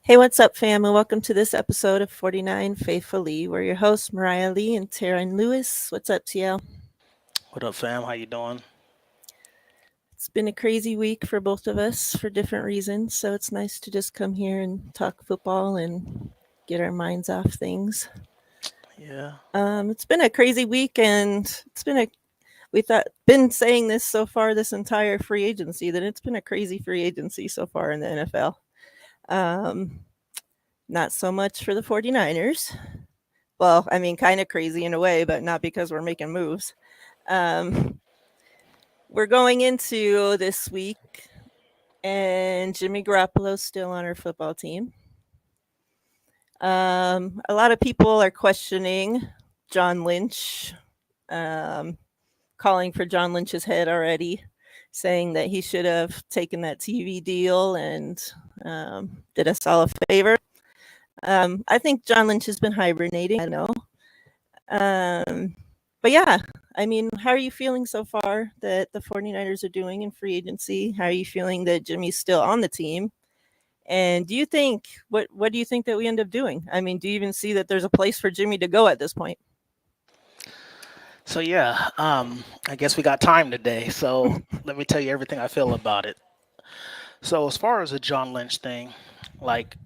Hey, what's up, fam? And welcome to this episode of 49 Faithfully. We're your hosts, Miriah Lee and Teran Lewis. What's up, TL? What up, fam? How you doing? It's been a crazy week for both of us for different reasons, so it's nice to just come here and talk football and get our minds off things. Yeah. It's been a crazy week, and we thought been saying this so far this entire free agency that it's been a crazy free agency so far in the NFL. Um, Not so much for the 49ers. Well, I mean, kind of crazy in a way, but not because we're making moves. Um, we're going into this week, and Jimmy Garoppolo's still on our football team. A lot of people are questioning John Lynch, um, calling for John Lynch's head already, saying that he should have taken that TV deal and did us all a favor. I think John Lynch has been hibernating. I know. Um, but yeah, I mean, how are you feeling so far that the 49ers are doing in free agency? How are you feeling that Jimmy's still on the team? And do you think what do you think that we end up doing? I mean, do you even see that there's a place for Jimmy to go at this point? So yeah, I guess we got time today. So let me tell you everything I feel about it. So as far as the John Lynch thing, like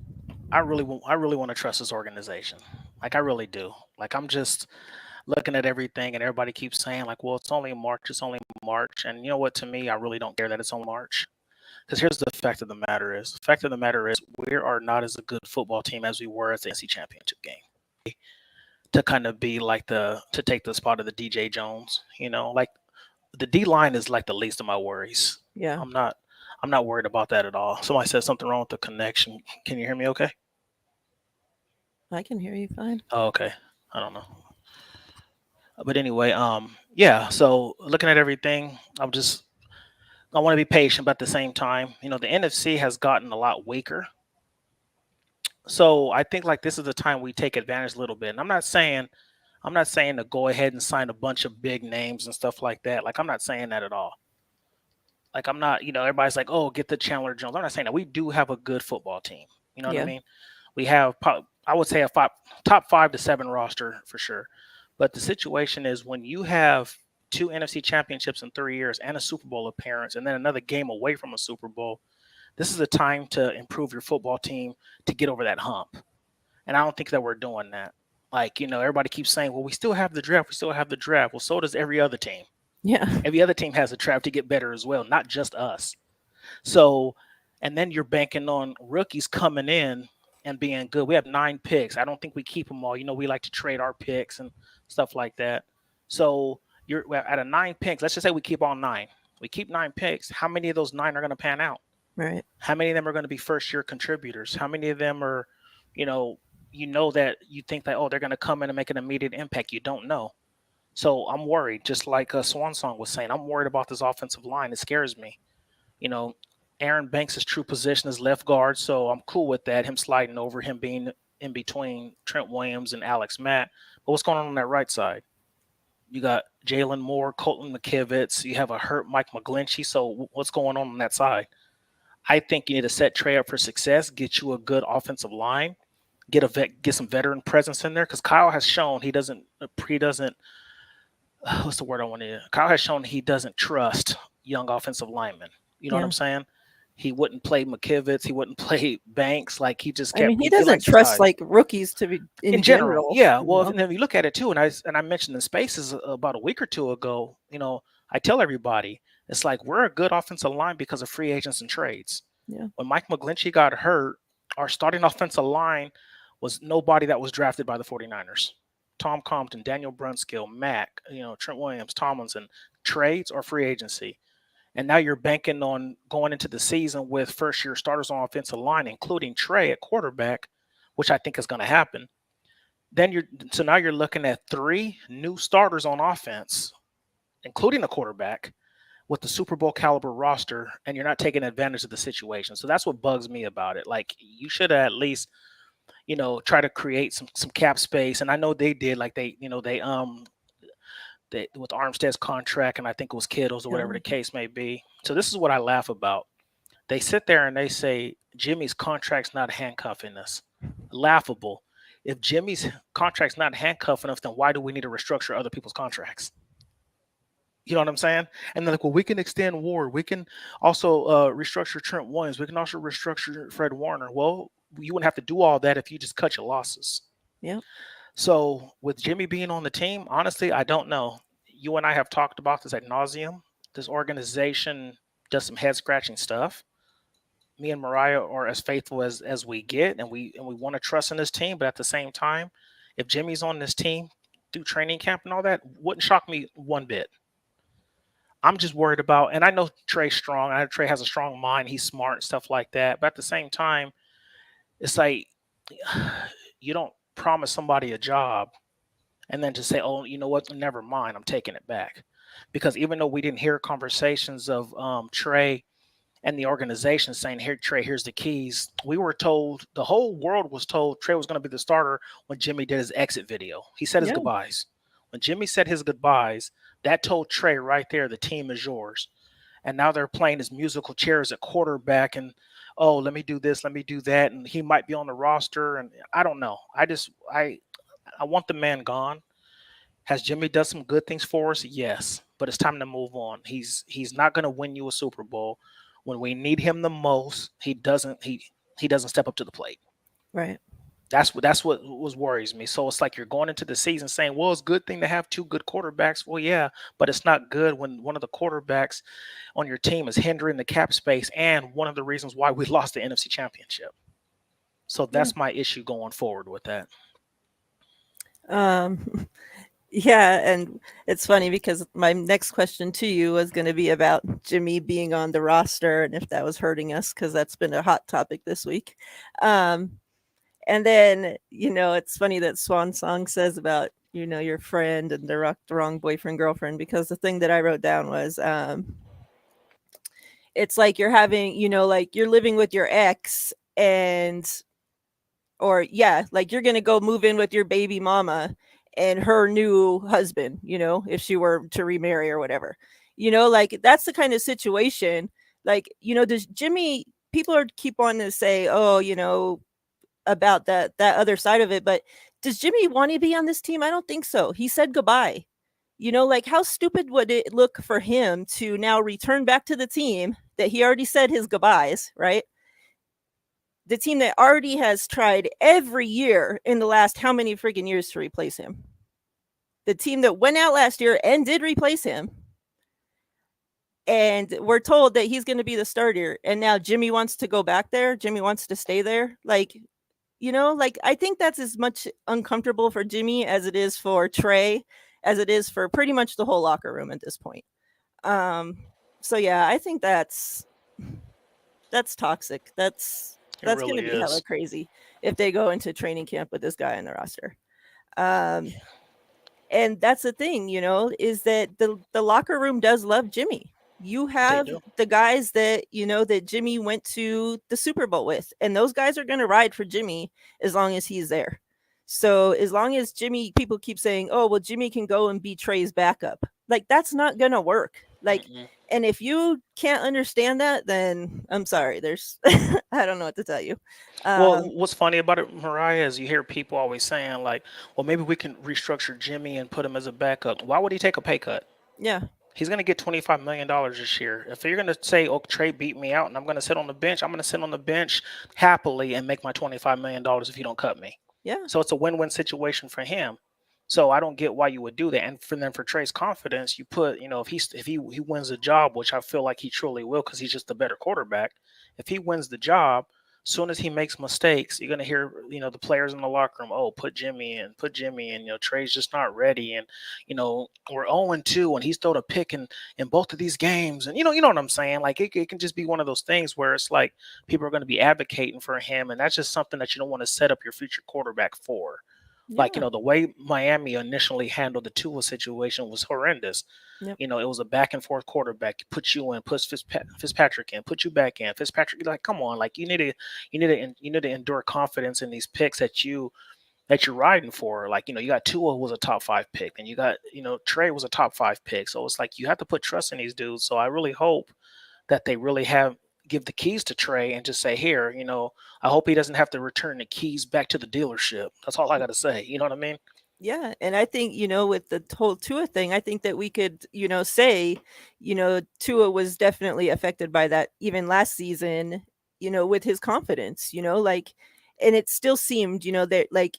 I really want to trust this organization. Like I really do. Like I'm just looking at everything, and everybody keeps saying like, well, it's only March, it's only March, and you know what? To me, I really don't care that it's only March. Because here's the fact of the matter is, the fact of the matter is, we are not as a good football team as we were at the NC Championship game. To kind of be like to take the spot of the DJ Jones. Like the D line is like the least of my worries. Yeah, I'm not I'm not worried about that at all. Somebody said something wrong with the connection. Can you hear me okay? I can hear you fine. Oh, okay. I don't know. But anyway, yeah, so looking at everything, I want to be patient, but at the same time, the NFC has gotten a lot weaker. So I think like this is the time we take advantage a little bit. And I'm not saying to go ahead and sign a bunch of big names and stuff like that. Like I'm not saying that at all. Like I'm not, everybody's like, oh, get the Chandler Jones. I'm not saying that. We do have a good football team. You know what I Yeah, mean? We have, I would say, top 5 to 7 roster for sure. But the situation is when you have two NFC championships in 3 years and a Super Bowl appearance, and then another game away from a Super Bowl, this is a time to improve your football team to get over that hump. And I don't think that we're doing that. Like, everybody keeps saying, well, we still have the draft. We still have the draft. Well, so does every other team. yeah, Every other team has a draft to get better as well, not just us. So, and then you're banking on rookies coming in and being good. We have 9 picks. I don't think we keep them all. We like to trade our picks and stuff like that. So you're at a 9 picks. Let's just say we keep all 9. We keep 9 picks. How many of those 9 are going to pan out? right. How many of them are going to be first year contributors? How many of them are, you know, that you think that, oh, they're going to come in and make an immediate impact? You don't know. So I'm worried, just like Swan Song was saying. I'm worried about this offensive line. It scares me. You know, Aaron Banks' true position is left guard, so I'm cool with that. Him sliding over, him being in between Trent Williams and Alex Matt. But what's going on that right side? You got Jalen Moore, Colton McKivitz. You have a hurt Mike McGlinchey. So what's going on that side? I think you need to set Trey up for success, get you a good offensive line, get some veteran presence in there because Kyle has shown he doesn't what's the word I want to use? Kyle has shown he doesn't trust young offensive linemen. You know what Yeah. I'm saying? He wouldn't play McKivitz. He wouldn't play Banks. Like I mean, he he doesn't likes his trust guys like rookies to be in in general. general. Yeah. You Well, know? and if you look at it too, and I mentioned in Spaces about a week or two ago, I tell everybody it's like we're a good offensive line because of free agents and trades. Yeah, When Mike McGlinchey got hurt, our starting offensive line was nobody that was drafted by the 49ers. Tom Compton, Daniel Brunskill, Mack, Trent Williams, Tomlinson, trades or free agency. And now you're banking on going into the season with first year starters on offensive line, including Trey at quarterback, which I think is going to happen. So now you're looking at 3 new starters on offense, including a quarterback with the Super Bowl caliber roster, and you're not taking advantage of the situation. So that's what bugs me about it. Like you should at least, try to create some cap space. And I know they did. Like they with Armstead's contract, and I think it was Kittle's or yeah, whatever the case may be. So this is what I laugh about. They sit there and they say Jimmy's contract's not handcuffing us. Laughable. If Jimmy's contract's not handcuffing us, then why do we need to restructure other people's contracts? You know what I'm saying? And they're like, well, we can extend Ward. We can also restructure Trent Williams. We can also restructure Fred Warner. Well, you wouldn't have to do all that if you just cut your losses. Yep. So with Jimmy being on the team, honestly, I don't know. You and I have talked about this ad nauseum. This organization does some head scratching stuff. Me and Miriah are as faithful as we get, and we want to trust in this team. But at the same time, if Jimmy's on this team through training camp and all that, wouldn't shock me one bit. I'm just worried about, and I know Trey's strong. I know Trey has a strong mind. He's smart, stuff like that. But at the same time, it's like you don't promise somebody a job and then to say, oh, you know what? Never mind. I'm taking it back. Because even though we didn't hear conversations of Trey and the organization saying, here, Trey, here's the keys, we were told, the whole world was told Trey was going to be the starter when Jimmy did his exit video. He said his Yeah. goodbyes. When Jimmy said his goodbyes, that told Trey right there, the team is yours. And now they're playing his musical chairs at quarterback and, oh, let me do this, let me do that. And he might be on the roster. And I don't know. I want the man gone. Has Jimmy done some good things for us? Yes, but it's time to move on. He's not going to win you a Super Bowl. When we need him the most, he doesn't step up to the plate. Right. That's what was worries me. So it's like you're going into the season saying, well, it's a good thing to have two good quarterbacks. Well, yeah, but it's not good when one of the quarterbacks on your team is hindering the cap space and one of the reasons why we lost the NFC Championship. So Yeah. that's my issue going forward with that. Um, yeah, and it's funny because my next question to you was going to be about Jimmy being on the roster and if that was hurting us because that's been a hot topic this week. Um, and then it's funny that Swan Song says about your friend and the wrong boyfriend girlfriend because the thing that I wrote down was it's like you're having like you're living with your ex and or yeah, like you're gonna go move in with your baby mama and her new husband, if she were to remarry or whatever. Like that's the kind of situation. Like, does Jimmy people are keep on to say, oh, about that other side of it, but does Jimmy want to be on this team? I don't think so. He said goodbye. Like how stupid would it look for him to now return back to the team that he already said his goodbyes, right? The team that already has tried every year in the last how many freaking years to replace him. The team that went out last year and did replace him. And we're told that he's going to be the starter. And now Jimmy wants to go back there. Jimmy wants to stay there. Like, like I think that's as much uncomfortable for Jimmy as it is for Trey, as it is for pretty much the whole locker room at this point. So yeah, I think that's toxic. It That's going really to be hella is. crazy if they go into training camp with this guy on the roster. Um, and that's the thing, is that the locker room does love Jimmy. You They have do. the guys that that Jimmy went to the Super Bowl with, and those guys are going to ride for Jimmy as long as he's there. So as long as Jimmy, people keep saying, "Oh, well, Jimmy can go and be Trey's backup," like that's not going to work. Like, Mm-mm. and if you can't understand that, then I'm sorry. There's, I don't know what to tell you. Well, Um, what's funny about it, Mariah, is you hear people always saying like, "Well, maybe we can restructure Jimmy and put him as a backup." Why would he take a pay cut? yeah, He's going to get $25 million this year. If you're going to say, "Oh, Trey beat me out, and I'm going to sit on the bench," I'm going to sit on the bench happily and make my $25 million if you don't cut me. yeah, So it's a win-win situation for him. So I don't get why you would do that. And for Trey's confidence, you put, if he wins the job, which I feel like he truly will, because he's just a better quarterback. If he wins the job, soon as he makes mistakes, you're gonna hear, the players in the locker room, oh, put Jimmy in, Trey's just not ready, and we're 0-2, and he's thrown a pick in both of these games, and you know what I'm saying? Like it can just be one of those things where it's like people are going to be advocating for him, and that's just something that you don't want to set up your future quarterback for. Like, yeah, the way Miami initially handled the Tua situation was horrendous. yep, It was a back and forth quarterback. Put you in, put Fitzpatrick in, put you back in. Fitzpatrick, like, come on, like you need to endure confidence in these picks that you're riding for. Like, you got Tua was a top five pick, and you got Trey was a top five pick. So it's like you have to put trust in these dudes. So I really hope that they really have give the keys to Trey and just say, here, I hope he doesn't have to return the keys back to the dealership. That's all I got to say. You know what I mean? Yeah, and I think, with the whole Tua thing, I think that we could, say, Tua was definitely affected by that even last season, with his confidence, like, and it still seemed, that like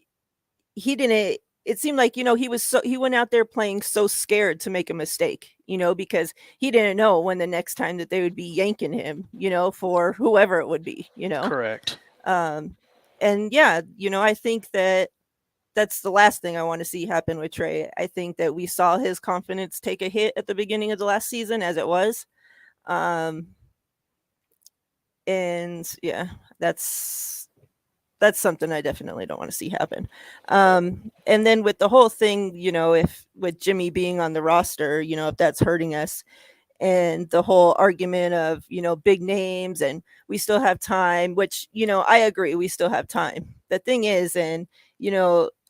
he didn't it seemed like, he went out there playing so scared to make a mistake, because he didn't know when the next time that they would be yanking him, for whoever it would be, Correct. Um and yeah, I think that that's the last thing I want to see happen with Trey. I think that we saw his confidence take a hit at the beginning of the last season as it was. Um and yeah, that's that's something I definitely don't want to see happen. And then with the whole thing, if with Jimmy being on the roster, if that's hurting us, and the whole argument of, big names and we still have time, which, I agree, we still have time. The thing is, and,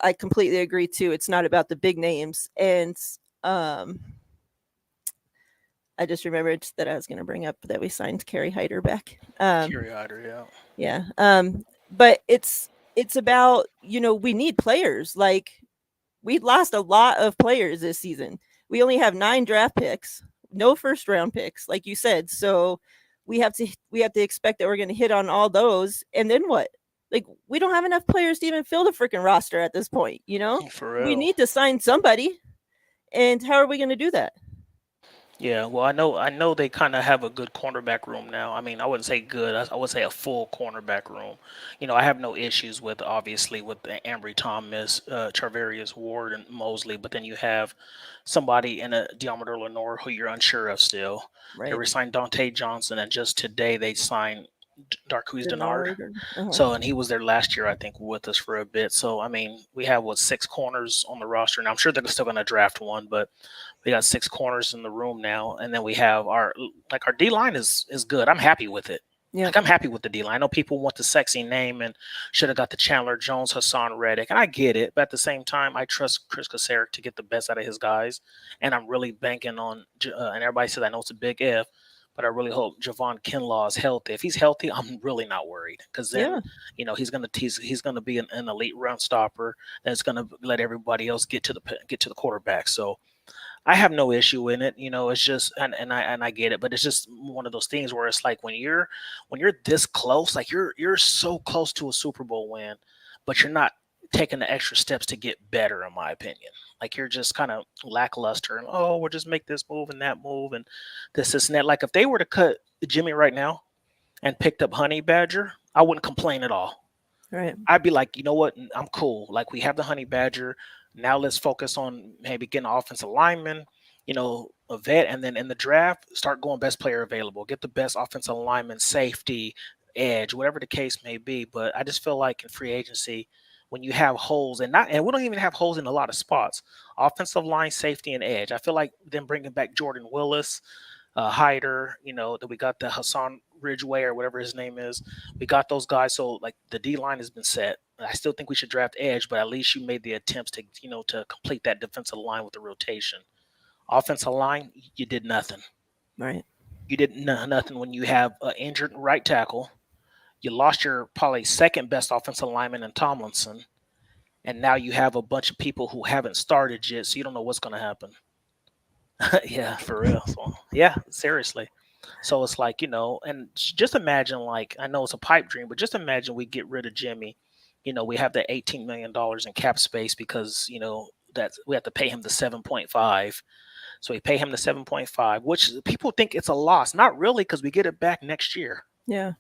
I completely agree too, it's not about the big names. And um, I just remembered that I was going to bring up that we signed Carrie Hyder back. Curie Hyder, yeah. Yeah. But it's about, we need players. Like, we lost a lot of players this season. We only have 9 draft picks, no first round picks, like you said. So we have to expect that we're going to hit on all those. And then what? Like, we don't have enough players to even fill the freaking roster at this point, For We real. need to sign somebody. And how are we going to do that? Yeah, well, I know they kind of have a good cornerback room now. I mean, I wouldn't say good. I would say a full cornerback room. I have no issues with obviously with the Ambry Thomas, Charvarius Ward, and Mosley, but then you have somebody in a Diameter Lenore who you're unsure of still. They Right. re-signed Dante Johnson, and just today they signed Darquise Denard. Denard. Uh-huh. So, and he was there last year, I think, with us for a bit. So, I mean, we have 6 corners on the roster, and I'm sure they're still going to draft one, but we got 6 corners in the room now, and then we have our D line is good. I'm happy with it. Yeah. Like, I'm happy with the D line. I know people want the sexy name and should have got the Chandler Jones, Hassan Reddick, and I get it. But at the same time, I trust Chris Kaserik to get the best out of his guys, and I'm really banking on. And everybody says I know it's a big if, but I really hope Javon Kinlaw is healthy. If he's healthy, I'm really not worried because then Yeah. he's gonna be an elite run stopper. And it's gonna let everybody else get to the quarterback. So I have no issue in it. It's just and I get it, but it's just one of those things where it's like when you're this close, like you're so close to a Super Bowl win, but you're not taking the extra steps to get better, in my opinion. Like you're just kind of lackluster and we'll just make this move and that move and this and that. Like if they were to cut Jimmy right now and picked up Honey Badger, I wouldn't complain at all. Right. I'd be like, you know what? I'm cool. Like we have the Honey Badger. Now let's focus on maybe getting an offensive lineman, a vet, and then in the draft, start going best player available. Get the best offensive lineman, safety, edge, whatever the case may be. But I just feel like in free agency, when you have holes and we don't even have holes in a lot of spots, offensive line, safety, and edge. I feel like then bringing back Jordan Willis, Hyder, that we got the Hassan Ridgeway or whatever his name is. We got those guys. So like the D line has been set. I still think we should draft edge, but at least you made the attempts to complete that defensive line with the rotation. Offensive line, you did nothing. Right. You did nothing when you have an injured right tackle. You lost your probably second best offensive lineman in Tomlinson, and now you have a bunch of people who haven't started yet, so you don't know what's going to happen. Yeah, for real. So, yeah, seriously. So it's like, and just imagine, like, I know it's a pipe dream, but just imagine we get rid of Jimmy. We have the $18 million in cap space because, that we have to pay him the 7.5. So we pay him the 7.5, which people think it's a loss. Not really, because we get it back next year. Yeah.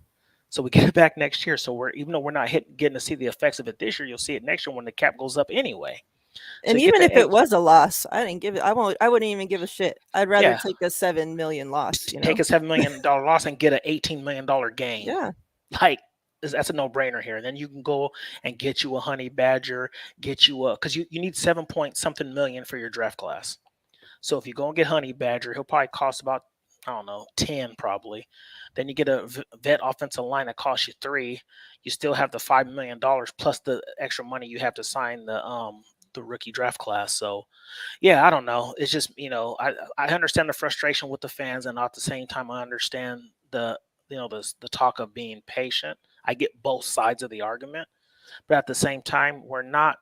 So we get it back next year. So even though we're not getting to see the effects of it this year, you'll see it next year when the cap goes up anyway. So And you get even the if it eight. was a loss, I didn't give it. I wouldn't even give a shit. I'd rather Yeah, take a 7 million loss. take a $7 million loss and get an $18 million gain. Yeah. Like that's a no brainer here. Then you can go and get you a Honey Badger, get you because you need 7 point something million for your draft class. So if you go and get Honey Badger, he'll probably cost about, I don't know, 10 probably. Then you get a vet offensive line that costs you 3. You still have the $5 million plus the extra money you have to sign the rookie draft class. So yeah, I don't know. It's just I understand the frustration with the fans, and at the same time I understand the talk of being patient. I get both sides of the argument, but at the same time, we're not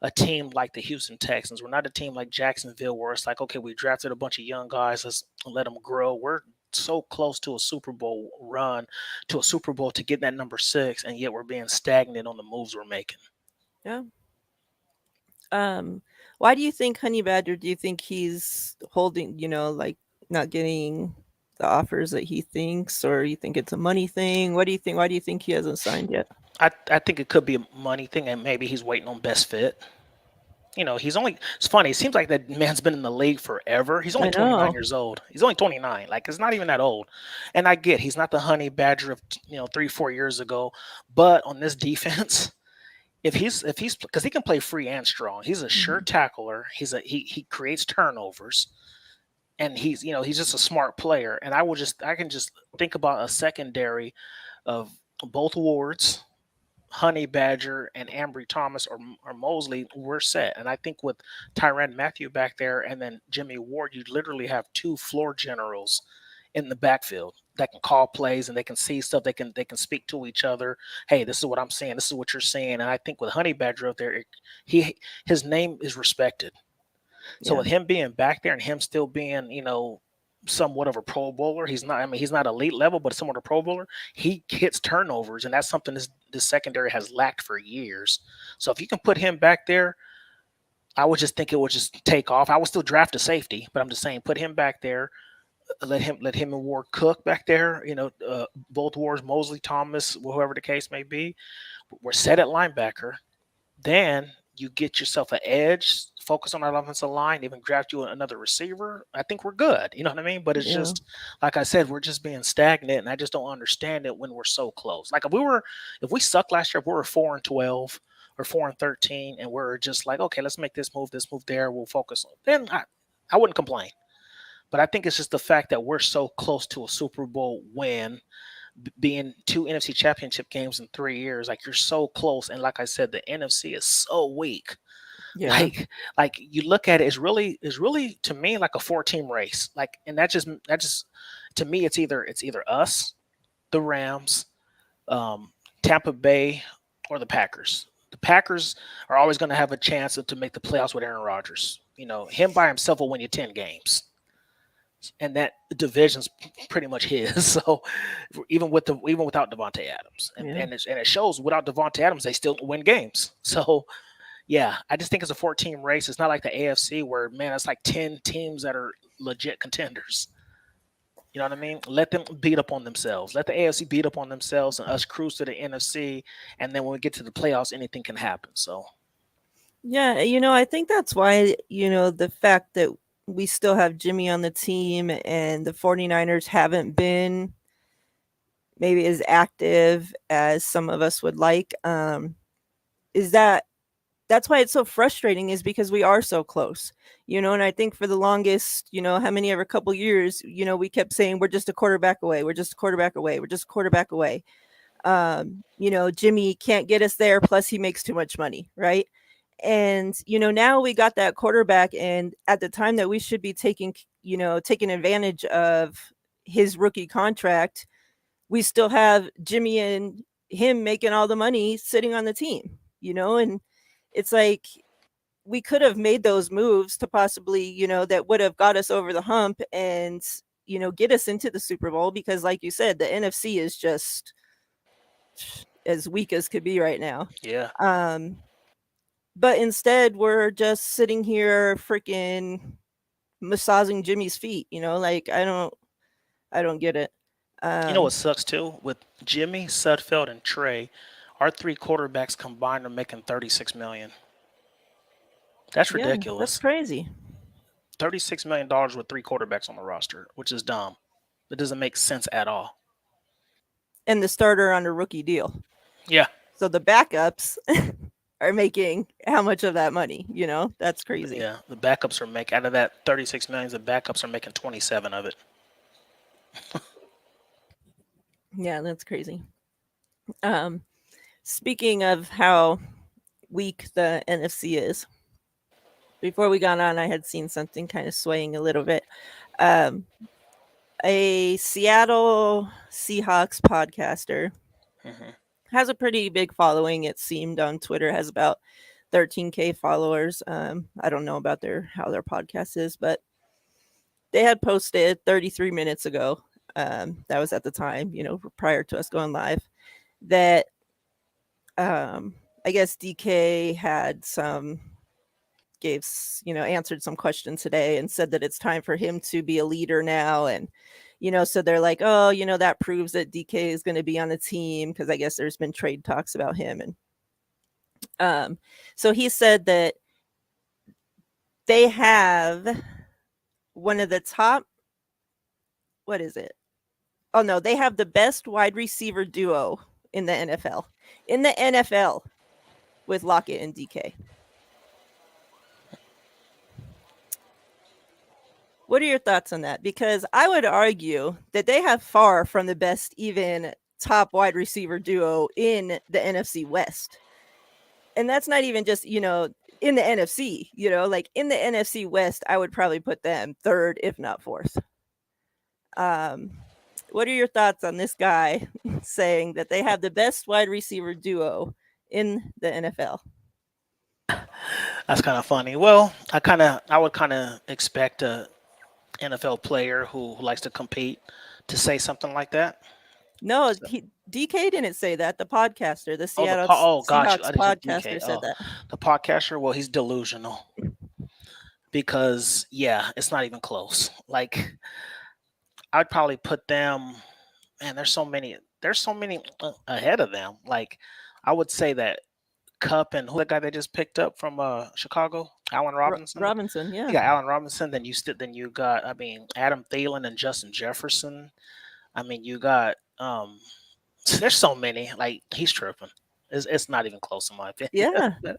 a team like the Houston Texans. We're not a team like Jacksonville where it's like, okay, we drafted a bunch of young guys, let's let them grow. We're so close to a Super Bowl run, to a Super Bowl to get that number 6, and yet we're being stagnant on the moves we're making. Yeah. Um, why do you think Honey Badger? Do you think he's holding, like not getting the offers that he thinks, or you think it's a money thing? What do you think? Why do you think he hasn't signed yet? I think it could be a money thing, and maybe he's waiting on best fit. It's funny. It seems like that man's been in the league forever. He's only I 29 know. years old. He's only 29. Like, it's not even that old. And I get he's not the Honey Badger of 3-4 years ago, but on this defense, if he's because he can play free and strong. He's a sure Mhm. tackler. He creates turnovers, and he's just a smart player. And I can just think about a secondary of both Wards, Honey Badger, and Ambry Thomas or Mosley, we're set. And I think with Tyrann Mathieu back there and then Jimmy Ward, you literally have two floor generals in the backfield that can call plays and they can see stuff. They can speak to each other. Hey, this is what I'm seeing. This is what you're seeing. And I think with Honey Badger up there, he his name is respected. So Yeah. with him being back there and him still being, somewhat of a Pro Bowler, he's not. I mean, he's not elite level, but somewhat a Pro Bowler. He hits turnovers, and that's something this secondary has lacked for years. So if you can put him back there, I would just think it would just take off. I would still draft a safety, but I'm just saying, put him back there. Let him and Ward cook back there. Both Wards, Mosley, Thomas, whoever the case may be. We're set at linebacker. Then you get yourself an edge, focus on that offensive line, even draft you another receiver. I think we're good. You know what I mean? But it's Yeah. just like I said, we're just being stagnant, and I just don't understand it when we're so close. Like if we sucked last year, if we were 4-12 or 4-13, and we're just like, okay, let's make this move there. We'll focus on. Then I wouldn't complain. But I think it's just the fact that we're so close to a Super Bowl win, being two NFC Championship games in 3 years. Like, you're so close, and like I said, the NFC is so weak. Yeah. Like you look at it, it's really to me like a 4-team race. Like, and that just to me, it's either us, the Rams, Tampa Bay, or the Packers. The Packers are always going to have a chance to make the playoffs with Aaron Rodgers. Him by himself will win you 10 games, and that division's pretty much his. So even without Devontae Adams, and Yeah. it shows without Devontae Adams they still win games. So yeah, I just think it's a 14 race. It's not like the AFC where, man, it's like 10 teams that are legit contenders. You know what I mean? Let them beat up on themselves. Let the AFC beat up on themselves and us cruise to the NFC. And then when we get to the playoffs, anything can happen. So Yeah, I think that's why, the fact that we still have Jimmy on the team and the 49ers haven't been maybe as active as some of us would like, is that's why it's so frustrating, is because we are so close. And I think for the longest, how many ever couple years, we kept saying we're just a quarterback away, we're just a quarterback away, we're just a quarterback away. Jimmy can't get us there, plus he makes too much money, right? And now we got that quarterback, and at the time that we should be taking advantage of his rookie contract, we still have Jimmy and him making all the money sitting on the team, and it's like we could have made those moves to possibly, that would have got us over the hump and, get us into the Super Bowl, because like you said, the NFC is just as weak as could be right now. yeah, Um, but instead we're just sitting here freaking massaging Jimmy's feet, like I don't get it. you know what Um, sucks too with Jimmy, Sudfeld, and Trey. Our three quarterbacks combined are making 36 million. That's yeah, that's ridiculous. crazy. $36 million with three quarterbacks on the roster, which is dumb. It doesn't make sense at all. And the starter on a rookie deal. Yeah, So the backups are making how much of that money? That's crazy. yeah. The backups are making out of that 36 million. The backups are making 27 of it. Yeah, that's crazy. Um, Speaking of how weak the NFC is, before we got on, I had seen something kind of swaying a little bit. Um, a Seattle Seahawks podcaster, Hmm. has a pretty big following. It seemed on Twitter, has about 13K followers. I don't know about their how their podcast is, but they had posted 33 minutes ago. That was at the time, prior to us going live. That I guess DK had answered some questions today and said that it's time for him to be a leader now. And so they're like, oh, that proves that DK is going to be on the team, because I guess there's been trade talks about him. And so he said that they have one of the top, what is it? Oh no, they have the best wide receiver duo in the NFL. In the NFL, with Lockett and DK. What are your thoughts on that? Because I would argue that they have far from the best, even top wide receiver duo in the NFC West. And that's not even just, in the NFC, like in the NFC West, I would probably put them third, if not fourth. What are your thoughts on this guy saying that they have the best wide receiver duo in the NFL? That's kind of funny. Well, I would kind of expect a NFL player who likes to compete to say something like that. No, So, DK didn't say that. The podcaster, the oh, Seattle got you. Seahawks I didn't say DK. podcaster said Oh, that. the podcaster. Well, he's delusional because yeah, it's not even close. Like I'd probably put them. Man, there's so many. There's so many ahead of them. Like I would say that Cup and who the guy they just picked up from Chicago, Allen Robinson. Robinson, You yeah. got Allen Robinson. Then you got Adam Thielen and Justin Jefferson. I mean you got there's so many. Like he's tripping. It's not even close in my opinion. Yeah.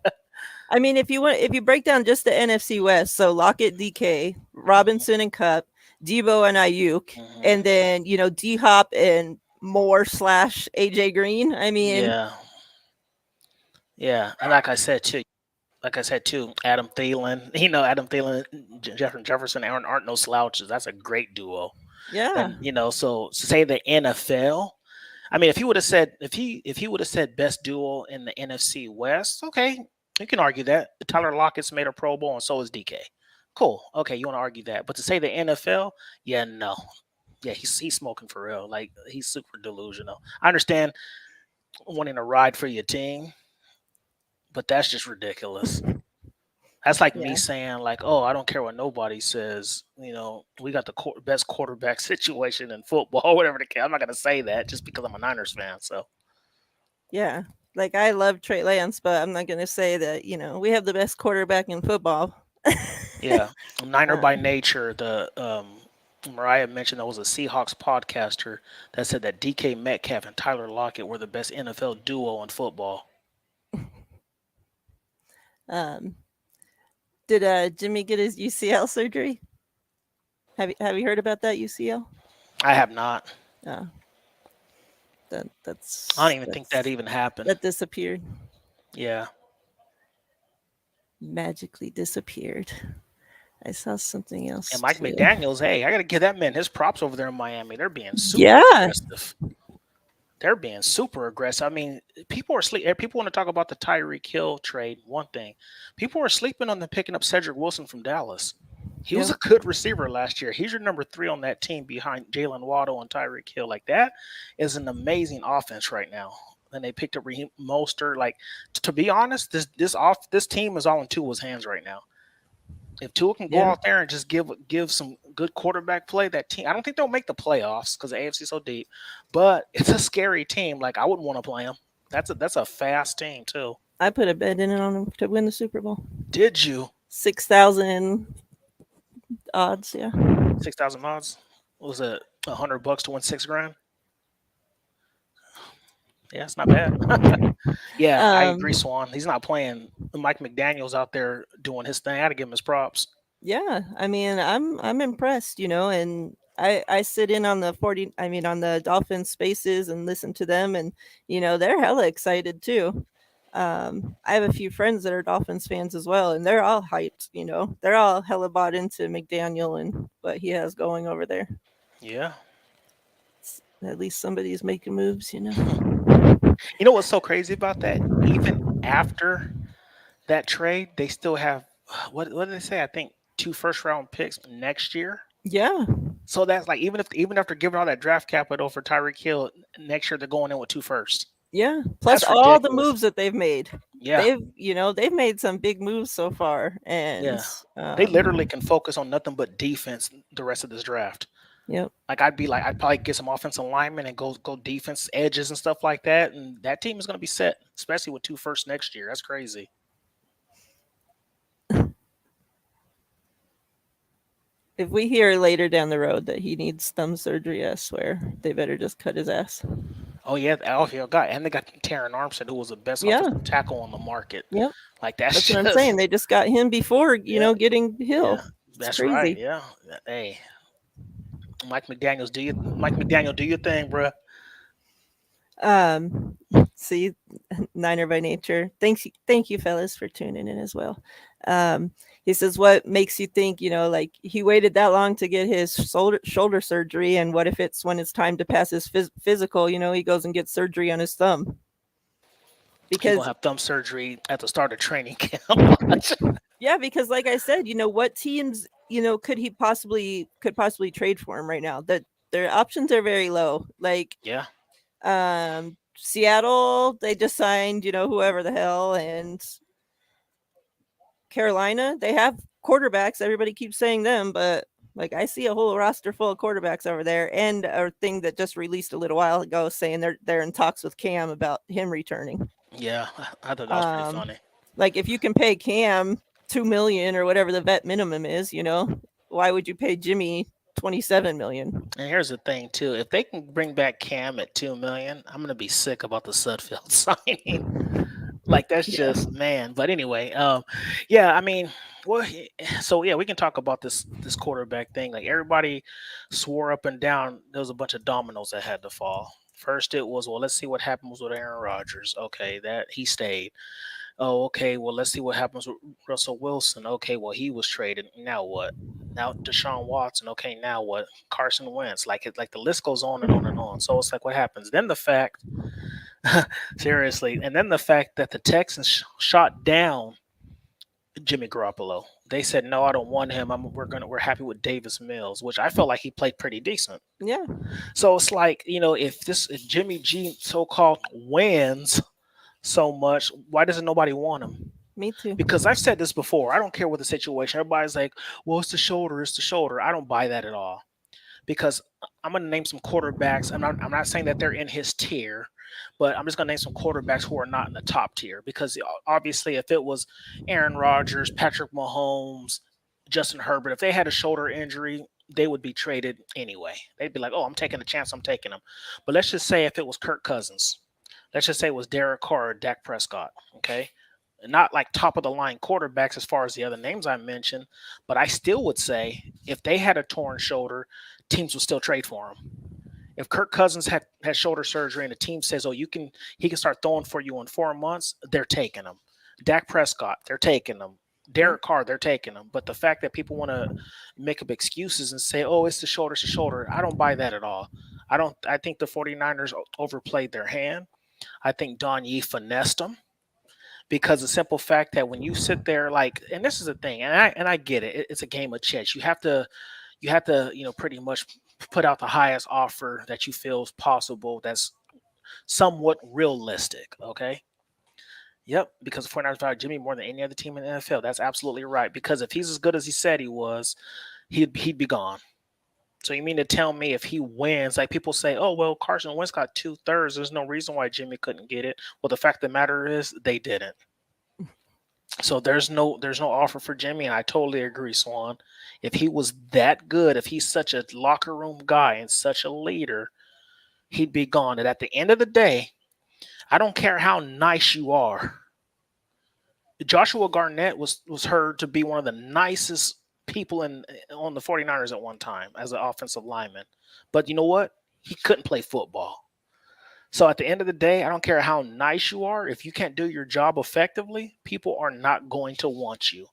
I mean, if you break down just the NFC West, so Lockett, DK, Robinson and Cup, Debo and Ayuk, Hmm. and then, D Hop and Moore slash AJ Green. I mean, Yeah, yeah, and like I said too, Adam Thielen. Adam Thielen, Jefferson aren't no slouches. That's a great duo. yeah. Then so say the NFL. I mean, if he would have said best duo in the NFC West, okay, you can argue that. Tyler Lockett's made a Pro Bowl, and so is DK. Cool. Okay, you want to argue that, but to say the NFL, yeah, no, yeah, he's smoking for real. Like he's super delusional. I understand wanting to ride for your team, but that's just ridiculous. That's like me Yeah. saying like, oh, I don't care what nobody says. We got the best quarterback situation in football, whatever the case. I'm not gonna say that just because I'm a Niners fan. So Yeah. Like, I love Trey Lance, but I'm not going to say that, we have the best quarterback in football. yeah, I'm Niner uh, by nature. The Miriah mentioned there was a Seahawks podcaster that said that DK Metcalf and Tyler Lockett were the best NFL duo in football. um, did Jimmy get his UCL surgery? Have you heard about that UCL? I have not. Uh, that I that's don't even think that that's even happened. that disappeared. Yeah. Magically disappeared. I saw something And else Mike too. McDaniels, hey, I got to give that man his props over there in Miami. They're being super Yeah. aggressive. They're being super aggressive. I mean, people are sleep. People want to talk about the Tyreek Hill trade. One thing, people are sleeping on them picking up Cedric Wilson from Dallas. He was Yep. a good receiver last year. He's your number 3 on that team behind Jalen Waddle and Tyreek Hill. Like that is an amazing offense right now. And they picked up Raheem Mostert. Like to be honest, this team is all in Tua's hands right now. If Tua can go Yeah. out there and just give some good quarterback play, that team, I don't think they'll make the playoffs because the AFC is so deep. But it's a scary team. Like I wouldn't want to play them. That's a fast team too. I put a bet in on them to win the Super Bowl. Did you 6,000 odds. Yeah. 6,000 odds? Was it $100 to win 6 grand? Yeah, it's not bad. Yeah, I agree, Um. Swan. He's not playing. Mike McDaniel's out there doing his thing. I got to give him his props. Yeah. I mean, I'm impressed. And I sit in on the 40. I mean, on the Dolphins spaces and listen to them, and they're hella excited too. I have a few friends that are Dolphins fans as well, and they're all hyped. They're all hella bought into McDaniel and what he has going over there. Yeah. At least somebody's making moves, You know what's so crazy about that? Even after that trade, they still have what did they say? I think two first round picks next year. Yeah, So that's like even after giving all that draft capital for Tyreek Hill, next year they're going in with two first. yeah. Plus That's all the ridiculous. moves that they've made. Yeah, They've made some big moves so far, and yeah. They literally can focus on nothing but defense the rest of this draft. yep. Like I'd probably get some offensive linemen and go defense edges and stuff like that, and that team is going to be set, especially with two first next year. That's crazy. If we hear later down the road that he needs thumb surgery, I swear they better just cut his ass. Oh yeah, the outfield guy, and they got Teran Armstead, who was the best Yeah, offensive tackle on the market. yep. Like that's That's what I'm saying. just They just got him before, yeah, getting yeah. Hill. It's That's right. crazy. Yeah. Hey, Mike McDaniel, do your thing, bruh. Um, see, Niner by nature. Thank you, fellas, for tuning in as well. Um, he says, "What makes you think, like he waited that long to get his shoulder surgery, and what if it's when it's time to pass his physical? He goes and gets surgery on his thumb He gonna because have thumb surgery at the start of training camp. Watch. yeah, because like I said, what teams could possibly trade for him right now? That their options are very low. Like Yeah, Seattle, they just signed, whoever the hell, and Carolina, they have quarterbacks. Everybody keeps saying them, but like I see a whole roster full of quarterbacks over there, and a thing that just released a little while ago saying they're in talks with Cam about him returning. yeah. I thought that was pretty Um, funny. like if you can pay Cam 2 million or whatever the vet minimum is, why would you pay Jimmy 27 million? And here's the thing too: if they can bring back Cam at 2 million, I'm gonna be sick about the Sudfeld signing. Like that's Yeah, just man. But anyway, yeah. I mean, well, so yeah, we can talk about this quarterback thing. Like everybody swore up and down, there was a bunch of dominoes that had to fall. First, it was well, let's see what happens with Aaron Rodgers. Okay, that he stayed. Oh, okay. Well, let's see what happens with Russell Wilson. Okay, well, he was traded. Now what? Now Deshaun Watson. Okay, now what? Carson Wentz. Like the list goes on and on and on. So it's like what happens? Then the fact, seriously, and then the fact that the Texans shot down Jimmy Garoppolo. They said no, I don't want him. We're happy with Davis Mills, which I felt like he played pretty decent. yeah, So it's like if Jimmy G so called wins so much, why doesn't nobody want him? me too. Because I've said this before. I don't care what the situation. Everybody's like, well, it's the shoulder. It's the shoulder. I don't buy that at all. Because I'm going to name some quarterbacks. I'm not saying that they're in his tier, but I'm just going to name some quarterbacks who are not in the top tier. Because obviously, if it was Aaron Rodgers, Patrick Mahomes, Justin Herbert, if they had a shoulder injury, they would be traded anyway. They'd be like, oh, I'm taking a chance. I'm taking them. But let's just say if it was Kirk Cousins, let's just say it was Derek Carr or Dak Prescott, okay? Not like top of the line quarterbacks as far as the other names I mentioned, but I still would say if they had a torn shoulder, teams would still trade for him. If Kirk Cousins had shoulder surgery and the team says, "Oh, he can start throwing for you in 4 months," they're taking him. Dak Prescott, they're taking him. Yeah. Derek Carr, they're taking him. But the fact that people want to make up excuses and say, "Oh, it's the shoulder, it's the shoulder," I don't buy that at all. I don't. I think the 49ers overplayed their hand. I think Don Yee finessed them because the simple fact that when you sit there like, and this is the thing, and I get it, it's a game of chess. You have to pretty much put out the highest offer that you feel is possible that's somewhat realistic. Okay. Yep, because the 49ers value Jimmy more than any other team in the NFL. That's absolutely right. Because if he's as good as he said he was, he'd be gone. So you mean to tell me if he wins, like people say, oh well, Carson Wentz got 2/3. There's no reason why Jimmy couldn't get it. Well, the fact of the matter is they didn't. So there's no offer for Jimmy, and I totally agree, Swan. If he was that good, if he's such a locker room guy and such a leader, he'd be gone. And at the end of the day, I don't care how nice you are. Joshua Garnett was heard to be one of the nicest people on the 49ers at one time as an offensive lineman. But you know what? He couldn't play football. So at the end of the day, I don't care how nice you are. If you can't do your job effectively, people are not going to want you.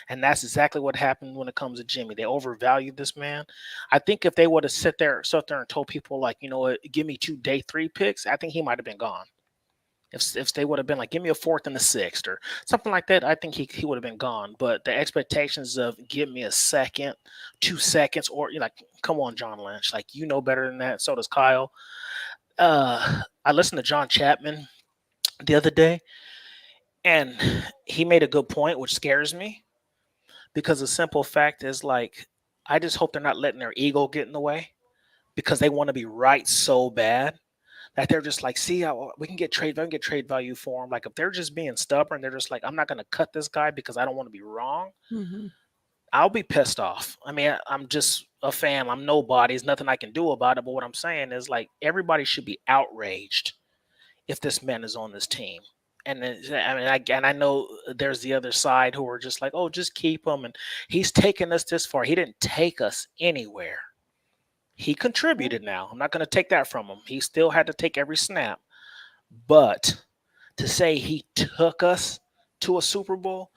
And that's exactly what happened when it comes to Jimmy. They overvalued this man. I think if they would have sat there and told people like, you know what, give me 2 day 3 picks, I think he might have been gone. If they would have been like, give me a fourth and a sixth or something like that, I think he would have been gone. But the expectations of give me a second, 2 seconds, or you're like, come on, John Lynch, like you know better than that. So does Kyle. I listened to John Chapman the other day, and he made a good point, which scares me because the simple fact is like, I just hope they're not letting their ego get in the way because they want to be right so bad that they're just like, see, we can get trade value for him. Like if they're just being stubborn, they're just like, I'm not going to cut this guy because I don't want to be wrong. Mhm. I'll be pissed off. I mean, I'm just a fan. I'm nobody. There's nothing I can do about it. But what I'm saying is like everybody should be outraged if this man is on this team. And I mean, I know there's the other side who are just like, oh, just keep him. And he's taken us this far. He didn't take us anywhere. He contributed now. I'm not going to take that from him. He still had to take every snap. But to say he took us to a Super Bowl,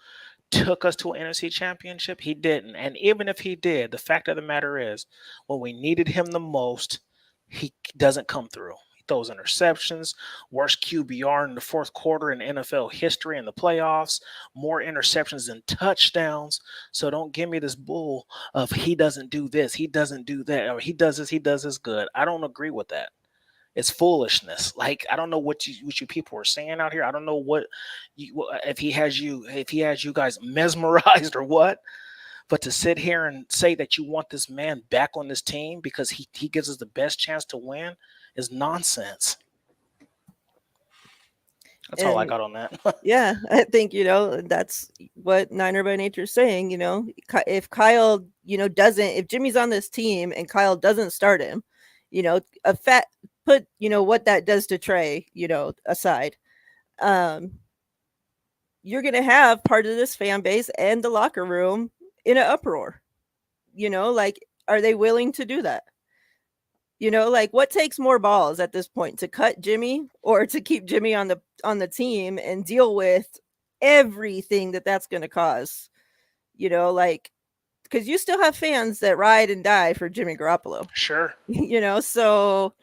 took us to an NFC championship, he didn't. And even if he did, the fact of the matter is, when we needed him the most, he doesn't come through. He throws interceptions, worst QBR in the fourth quarter in NFL history in the playoffs, more interceptions than touchdowns. So don't give me this bull of he doesn't do this, he doesn't do that, or he does this good. I don't agree with that. It's foolishness. Like I don't know what you people are saying out here. I don't know if he has you guys mesmerized or what. But to sit here and say that you want this man back on this team because he gives us the best chance to win is nonsense. That's all I And got on that. yeah, I think, that's what Niner by Nature is saying. If Kyle, if Jimmy's on this team and Kyle doesn't start him, a fat put, what that does to Trey, aside, um, you're going to have part of this fan base and the locker room in an uproar. Like, are they willing to do that? Like what takes more balls at this point, to cut Jimmy or to keep Jimmy on the team and deal with everything that's going to cause? Like, because you still have fans that ride and die for Jimmy Garoppolo. Sure. So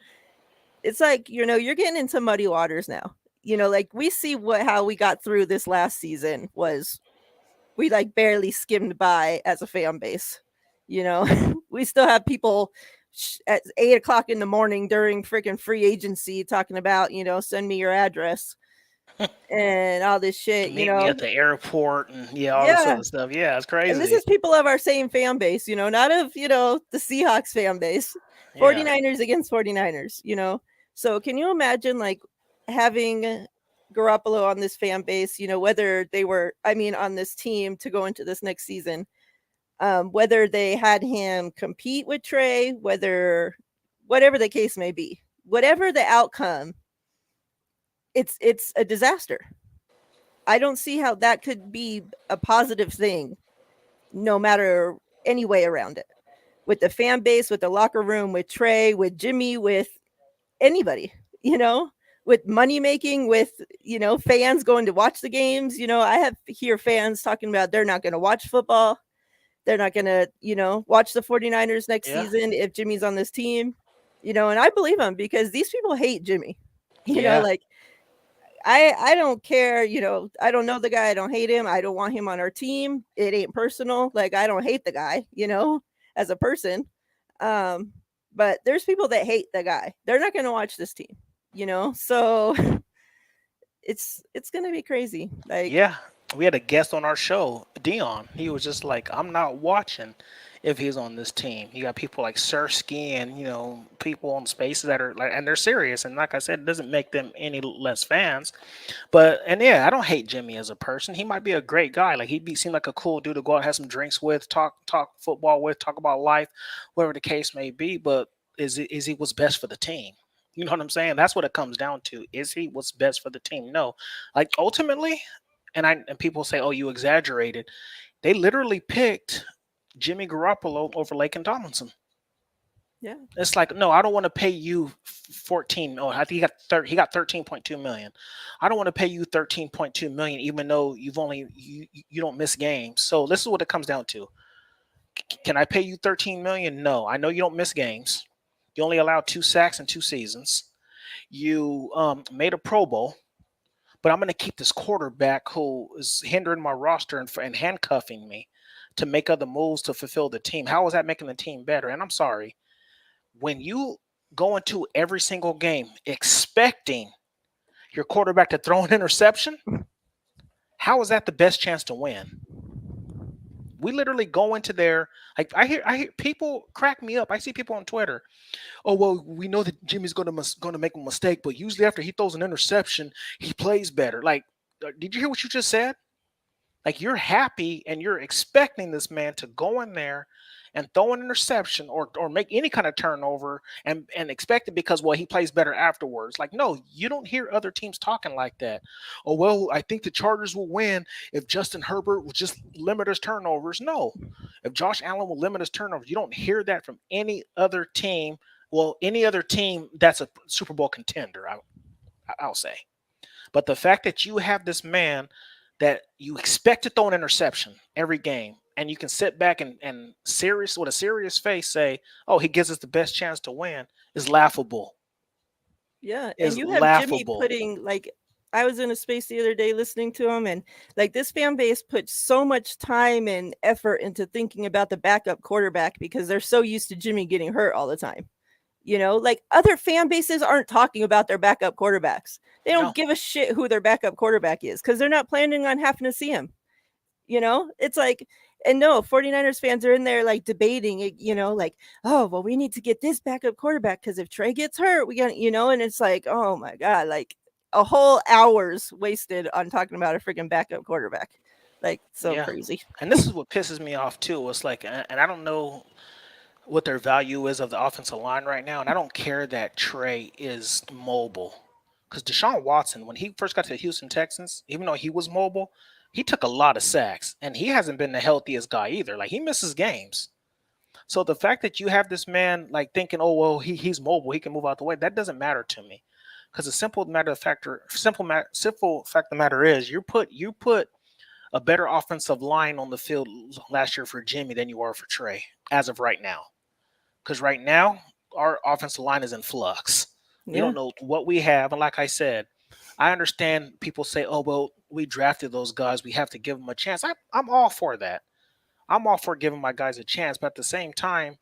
it's like, you're getting into muddy waters now. Like we see how we got through this last season was we like barely skimmed by as a fan base. We still have people at 8 o'clock in the morning during freaking free agency talking about, send me your address and all this shit, Meet me at the airport and yeah, all this Yeah. other stuff. Yeah, it's And this crazy. is people of our same fan base, not of, the Seahawks fan base. Yeah. 49ers against 49ers, So can you imagine like having Garoppolo on this fan base, whether they were, on this team to go into this next season, whether they had him compete with Trey, whatever the case may be, whatever the outcome, it's a disaster. I don't see how that could be a positive thing, no matter any way around it. With the fan base, with the locker room, with Trey, with Jimmy, with anybody, with money making, with fans going to watch the games. I have hear fans talking about they're not going to watch football. They're not going to, watch the 49ers next Yeah. season if Jimmy's on this team. And I believe them because these people hate Jimmy. Yeah. Like I don't care, I don't know the guy, I don't hate him, I don't want him on our team. It ain't personal. Like I don't hate the guy, as a person. But there's people that hate the guy. They're not going to watch this team, So it's going to be crazy. Like Yeah, we had a guest on our show, Dion. He was just like, "I'm not watching if he's on this team." You got people like Sirski and people on spaces that are like, and they're serious. And like I said, it doesn't make them any less fans. But and yeah, I don't hate Jimmy as a person. He might be a great guy. Like seem like a cool dude to go out and have some drinks with, talk football with, talk about life, whatever the case may be. But is he what's best for the team? You know what I'm saying? That's what it comes down to. Is he what's best for the team? No. Like ultimately, and people say, "Oh, you exaggerated." They literally picked Jimmy Garoppolo over Laken Tomlinson. Yeah. It's like, no, I don't want to pay you 14. Oh, I think he got 13.2 million. I don't want to pay you 13.2 million, even though you don't miss games. So this is what it comes down to. Can I pay you 13 million? No, I know you don't miss games. You only allowed 2 sacks in 2 seasons. You made a Pro Bowl, but I'm going to keep this quarterback who is hindering my roster and handcuffing me to make other moves to fulfill the team. How is that making the team better? And I'm sorry, when you go into every single game expecting your quarterback to throw an interception, how is that the best chance to win? We literally go into there. Like I hear people crack me up. I see people on Twitter. Oh well, we know that Jimmy's going to make a mistake, but usually after he throws an interception, he plays better. Like, did you hear what you just said? Like, you're happy and you're expecting this man to go in there and throw an interception or make any kind of turnover and expect it because, well, he plays better afterwards. Like, no, you don't hear other teams talking like that. Oh, well, I think the Chargers will win if Justin Herbert will just limit his turnovers. No. If Josh Allen will limit his turnovers, you don't hear that from any other team. Well, any other team that's a Super Bowl contender, I'll say. But the fact that you have this man that you expect to throw an interception every game, and you can sit back and serious with a serious face say, "Oh, he gives us the best chance to win," is laughable. Yeah, and Is you have Jimmy laughable. putting like I was in a space the other day listening to him, and like this fan base puts so much time and effort into thinking about the backup quarterback because they're so used to Jimmy getting hurt all the time. Like other fan bases aren't talking about their backup quarterbacks. They don't No, give a shit who their backup quarterback is because they're not planning on having to see him. It's like, and no, 49ers fans are in there like debating it, like, oh, well, we need to get this backup quarterback because if Trey gets hurt, we got, and it's like, oh my God, like a whole hour's wasted on talking about a freaking backup quarterback. Like, so yeah, crazy. and this is what pisses me off too. It's like, and I don't know what their value is of the offensive line right now, and I don't care that Trey is mobile. Because Deshaun Watson, when he first got to the Houston Texans, even though he was mobile, he took a lot of sacks, and he hasn't been the healthiest guy either. Like, he misses games. So the fact that you have this man like thinking, oh well, he's mobile, he can move out the way, that doesn't matter to me. Because the simple fact of the matter is, you put a better offensive line on the field last year for Jimmy than you are for Trey as of right now. Because right now our offensive line is in flux. We Yeah. don't know what we have, and like I said, I understand people say, "Oh well, we drafted those guys. We have to give them a chance." I'm all for that. I'm all for giving my guys a chance, but at the same time,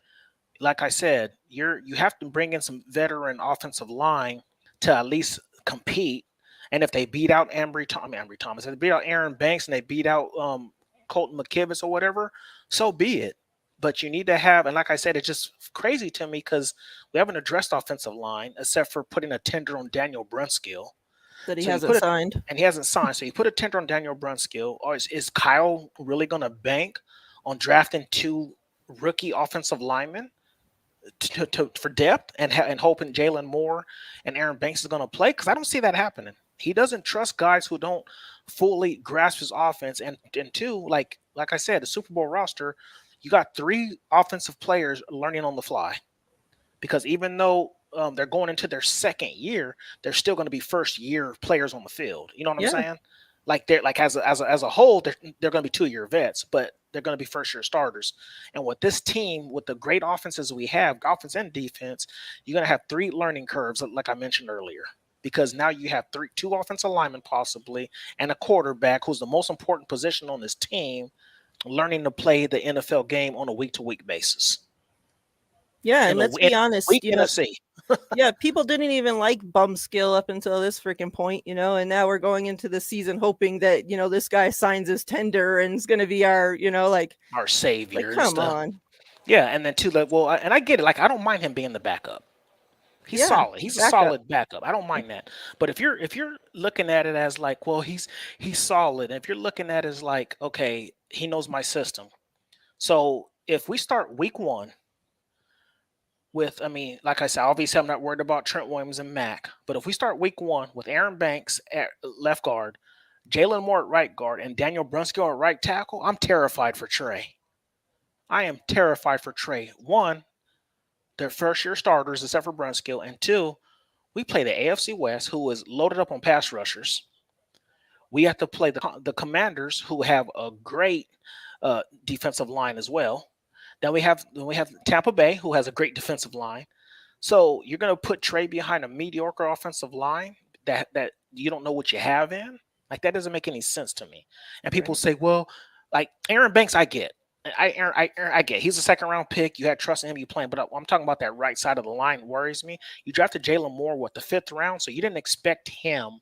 like I said, you have to bring in some veteran offensive line to at least compete. And if they beat out Ambry Thomas, if they beat out Aaron Banks and they beat out Colton McKivitz or whatever, so be it. But you need to have, and like I said, it's just crazy to me because we haven't addressed offensive line except for putting a tender on Daniel Brunskill. That he So you hasn't put it, signed. and he hasn't signed. So you put a tender on Daniel Brunskill, or is Kyle really going to bank on drafting two rookie offensive linemen for depth and hoping Jalen Moore and Aaron Banks is going to play? Because I don't see that happening. He doesn't trust guys who don't fully grasp his offense. And two, like I said, the Super Bowl roster, you got three offensive players learning on the fly. Because even though they're going into their second year, they're still going to be first year players on the field. You know what I'm Yeah. saying? Like they're like as a whole, they're going to be 2 year vets, but they're going to be first year starters. And with this team, with the great offenses we have, offense and defense, you're going to have three learning curves, like I mentioned earlier. Because now you have two offensive linemen possibly and a quarterback who's the most important position on this team, learning to play the NFL game on a week to week basis. Yeah. In And a, let's be in a honest, week in a sea. yeah, people didn't even like bum skill up until this freaking point, and now we're going into the season hoping that, this guy signs his tender and is going to be our, Our like, savior and come stuff. on. Yeah, and then and I get it. Like, I don't mind him being the backup. He's Yeah, solid. He's a backup. solid backup. I don't mind that. But if you're looking at it as like, well, he's solid. And if you're looking at it as like, okay, he knows my system. So if we start week one with, I mean, like I said, obviously I'm not worried about Trent Williams and Mac. But if we start week one with Aaron Banks at left guard, Jalen Moore at right guard, and Daniel Brunskill at right tackle, I'm terrified for Trey. I am terrified for Trey. One, They're first year starters, except for Brunskill. And two, we play the AFC West, who is loaded up on pass rushers. We have to play the Commanders, who have a great defensive line as well. Then we have Tampa Bay, who has a great defensive line. So you're going to put Trey behind a mediocre offensive line that you don't know what you have in. Like that doesn't make any sense to me. And people Right. say, well, like Aaron Banks, I get. I get. He's a second round pick. You had trust in him. You playing, but I'm talking about that right side of the line worries me. You drafted Jalen Moore the fifth round, so you didn't expect him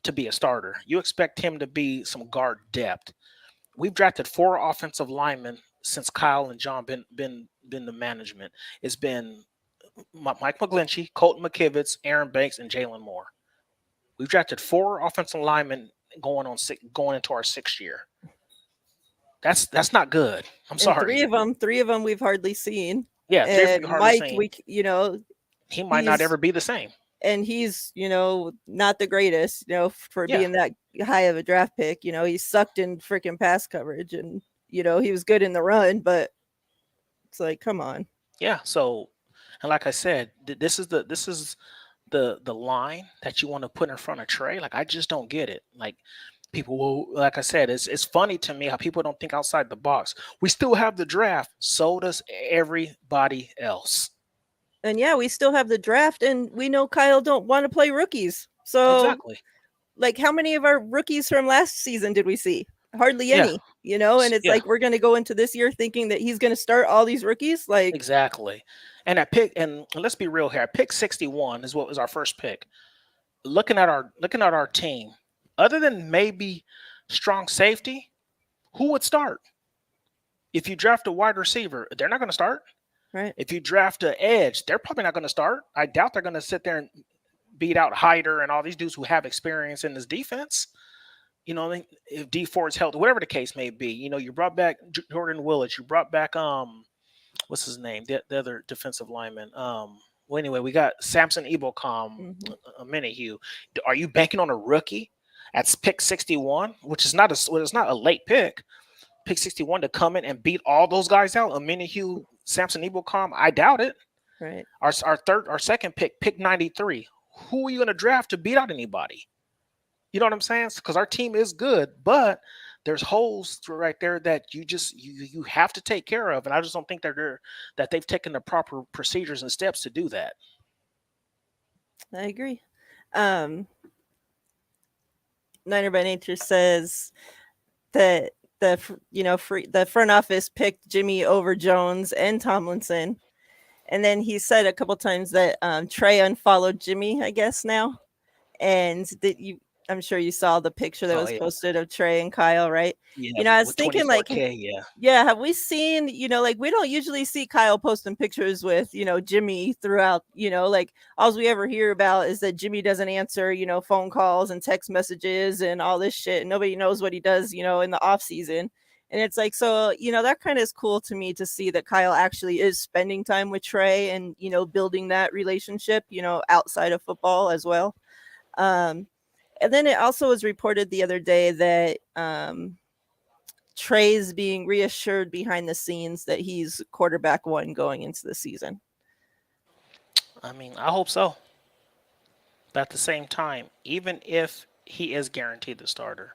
to be a starter. You expect him to be some guard depth. We've drafted 4 offensive linemen since Kyle and John been the management. It's been Mike McGlinchey, Colton McKivitz, Aaron Banks, and Jalen Moore. We've drafted 4 offensive linemen going into our 6th year. That's not good. I'm And sorry. three of them we've hardly seen. Yeah, 3 And you hardly Mike, seen. He might not he's ever be the same. and he's not the greatest, for Yeah. being that high of a draft pick. He sucked in freaking pass coverage, and he was good in the run, but it's like, come on. Yeah. So, and like I said, this is the line that you want to put in front of Trey. Like I just don't get it. Like people will, like I said, it's funny to me how people don't think outside the box. We still have the draft. So does everybody else. And yeah, we still have the draft, and we know Kyle don't want to play rookies. So, Exactly. like, how many of our rookies from last season did we see? Hardly Yeah. any, and it's Yeah. like we're going to go into this year thinking that he's going to start all these rookies. Like, Exactly. And at pick, and let's be real here. Pick 61 is what was our first pick. Looking at our team, other than maybe strong safety, who would start? If you draft a wide receiver, they're not going to start. right. If you draft an edge, they're probably not going to start. I doubt they're going to sit there and beat out Hyder and all these dudes who have experience in this defense. If D Ford's healthy, whatever the case may be, you brought back Jordan Willits, you brought back what's his name, the other defensive lineman. Well, anyway, we got Samson Ebocom, a Minihue. Are you banking on a rookie at pick 61, which is not a late pick? Pick 61 to come in and beat all those guys out. A Minihue, Samson Ebocom, I doubt it. Right. Our second pick 93. Who are you going to draft to beat out anybody? You know what I'm saying? Because our team is good, but there's holes right there that you have to take care of, and I just don't think that they've taken the proper procedures and steps to do that. I agree. Niner by Nature says that the front office picked Jimmy over Jones and Tomlinson, and then he said a couple times that Trey unfollowed Jimmy, I guess now, and that I'm sure you saw the picture that was posted of Trey and Kyle, right? Yeah, I was thinking, like, have we seen, like, we don't usually see Kyle posting pictures with, Jimmy throughout, like, all we ever hear about is that Jimmy doesn't answer, phone calls and text messages and all this shit. And nobody knows what he does, in the off season. And it's like, so, that kind of is cool to me to see that Kyle actually is spending time with Trey and, building that relationship, outside of football as well. And then it also was reported the other day that Trey's being reassured behind the scenes that he's quarterback 1 going into the season. I mean, I hope so. But at the same time, even if he is guaranteed the starter,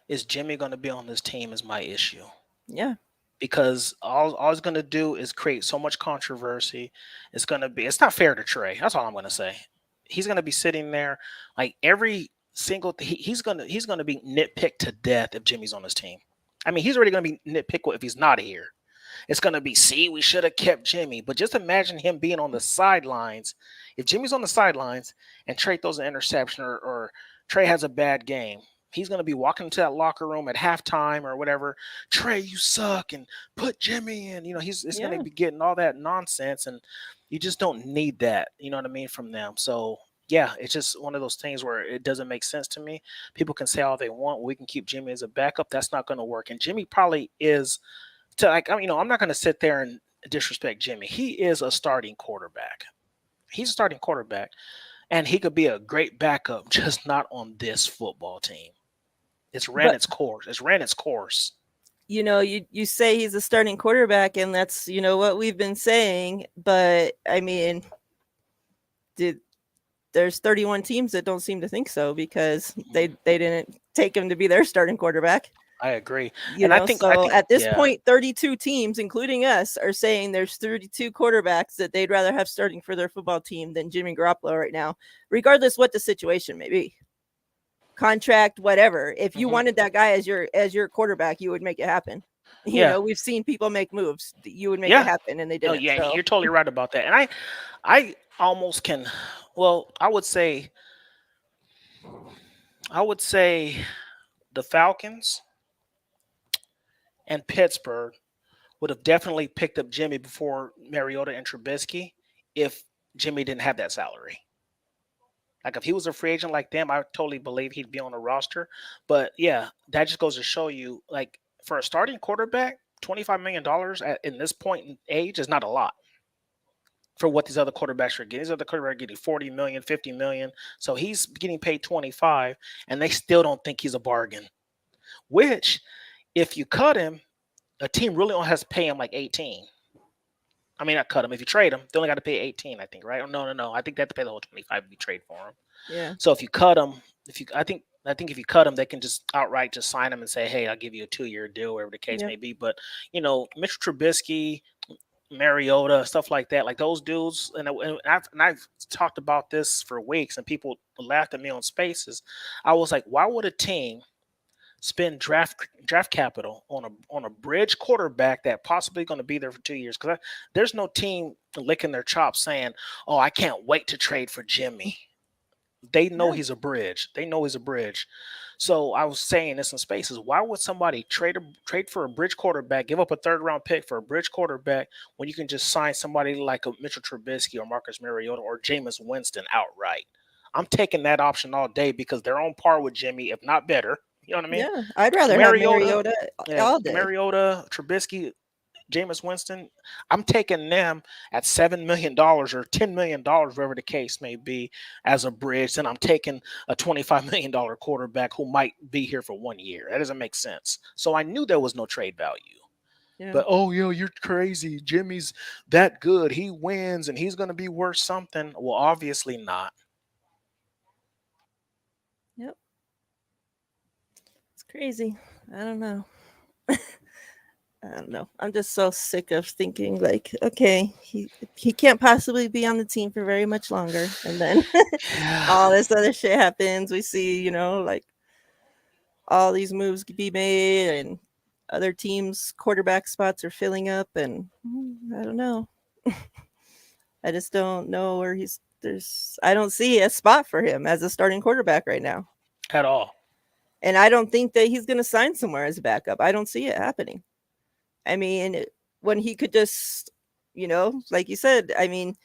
is Jimmy going to be on this team is my issue. Yeah. Because all it's going to do is create so much controversy. It's not fair to Trey. That's all I'm going to say. He's going to be sitting there like every single he's going to be nitpicked to death if Jimmy's on his team. I mean, he's already going to be nitpicked if he's not here. It's going to be, see, we should have kept Jimmy. But just imagine him being on the sidelines. If Jimmy's on the sidelines and Trey throws an interception or Trey has a bad game, he's going to be walking into that locker room at halftime or whatever. Trey, you suck, and put Jimmy in. He's going to be getting all that nonsense, and you just don't need that. You know what I mean, from them. So, yeah, it's just one of those things where it doesn't make sense to me. People can say all they want. We can keep Jimmy as a backup. That's not going to work. And Jimmy probably is I'm not going to sit there and disrespect Jimmy. He is a starting quarterback. He's a starting quarterback, and he could be a great backup, just not on this football team. It's ran its course. you say he's a starting quarterback, and that's what we've been saying. But I mean, did there's 31 teams that don't seem to think so because they didn't take him to be their starting quarterback. I agree, and I think So at this yeah, point, 32 teams, including us, are saying there's 32 quarterbacks that they'd rather have starting for their football team than Jimmy Garoppolo right now, regardless what the situation may be. Contract, whatever. If you wanted that guy as your quarterback, you would make it happen. yeah, We've seen people make moves. You would make it yeah. happen, and they No, didn't. yeah, So you're totally right about that. And I almost can. Well, I would say the Falcons and Pittsburgh would have definitely picked up Jimmy before Mariota and Trubisky if Jimmy didn't have that salary. Like if he was a free agent like them, I totally believe he'd be on the roster. But yeah, that just goes to show you, like for a starting quarterback, $25 million in this point in age is not a lot for what these other quarterbacks are getting. These other quarterbacks are getting 40 million, 50 million. So he's getting paid 25 and they still don't think he's a bargain. Which if you cut him, a team really only has to pay him like 18. I mean, not cut him. If you trade him, they only got to pay 18, I think, right? Oh, no. I think they have to pay the whole 25 if you trade for him. yeah, So if you cut him, I think if you cut him, they can just outright just sign him and say, hey, I'll give you a 2-year deal, whatever the case yeah, may be. But Mitchell Trubisky, Mariota, stuff like that, like those dudes, and I've talked about this for weeks, and people laughed at me on Spaces. I was like, why would a team spend draft capital on a bridge quarterback that possibly going to be there for 2 years? Because there's no team licking their chops saying, "Oh, I can't wait to trade for Jimmy." They know no, he's a bridge. They know he's a bridge. So I was saying this in Spaces. Why would somebody trade for a bridge quarterback, give up a third-round pick for a bridge quarterback when you can just sign somebody like a Mitchell Trubisky or Marcus Mariota or Jameis Winston outright? I'm taking that option all day because they're on par with Jimmy, if not better. You know what I mean? yeah. I'd rather have Mariota, Mariota yeah, all day. Mariota, Trubisky, Jameis Winston, I'm taking them at $7 million or $10 million, whatever the case may be, as a bridge. Then I'm taking a $25 million quarterback who might be here for 1 year. That doesn't make sense. So I knew there was no trade value. Yeah. But oh, you're crazy. Jimmy's that good. He wins and he's going to be worth something. Well, obviously not. Yep. It's crazy. I don't know. I don't know. I'm just so sick of thinking like, okay, he can't possibly be on the team for very much longer, and then Yeah. all this other shit happens. We see, like all these moves be made, and other teams' quarterback spots are filling up, and I don't know. I just don't know where he's. I don't see a spot for him as a starting quarterback right now, At all. and I don't think that he's going to sign somewhere as a backup. I don't see it happening. I mean, when he could just, like you said, I mean,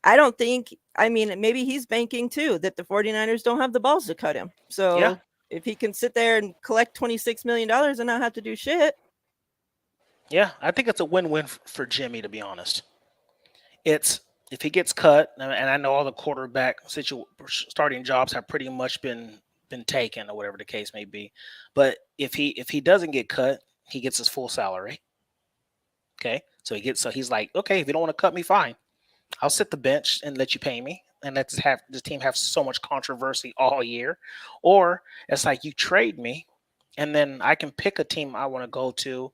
I don't think, I mean, maybe he's banking too that the 49ers don't have the balls to cut him. Yeah. So if he can sit there and collect $26 million and not have to do shit. Yeah. I think it's a win-win for Jimmy, to be honest. It's if he gets cut, and I know all the quarterback starting jobs have pretty much been taken or whatever the case may be. But if he doesn't get cut, he gets his full salary. Okay, so he's like, okay, if you don't want to cut me, fine, I'll sit the bench and let you pay me, and let's have the team have so much controversy all year. Or it's like you trade me, and then I can pick a team I want to go to,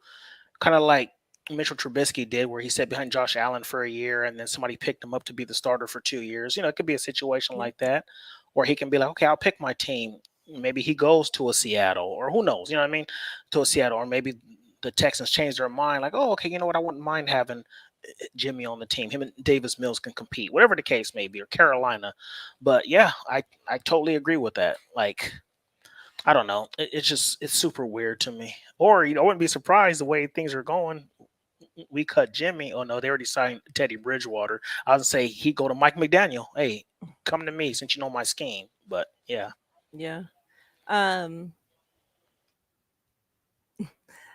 kind of like Mitchell Trubisky did, where he sat behind Josh Allen for a year, and then somebody picked him up to be the starter for 2 years. It could be a situation Yeah. like that, or he can be like, okay, I'll pick my team. Maybe he goes to a Seattle, or who knows? You know what I mean? To a Seattle, or maybe the Texans change their mind, like, oh, okay, you know what? I wouldn't mind having Jimmy on the team. Him and Davis Mills can compete, whatever the case may be, or Carolina. But yeah, I totally agree with that. Like, I don't know. It's super weird to me. Or I wouldn't be surprised the way things are going. We cut Jimmy. Oh no, they already signed Teddy Bridgewater. I would say he go to Mike McDaniel. Hey, come to me since you know my scheme. But yeah, Yeah. Um,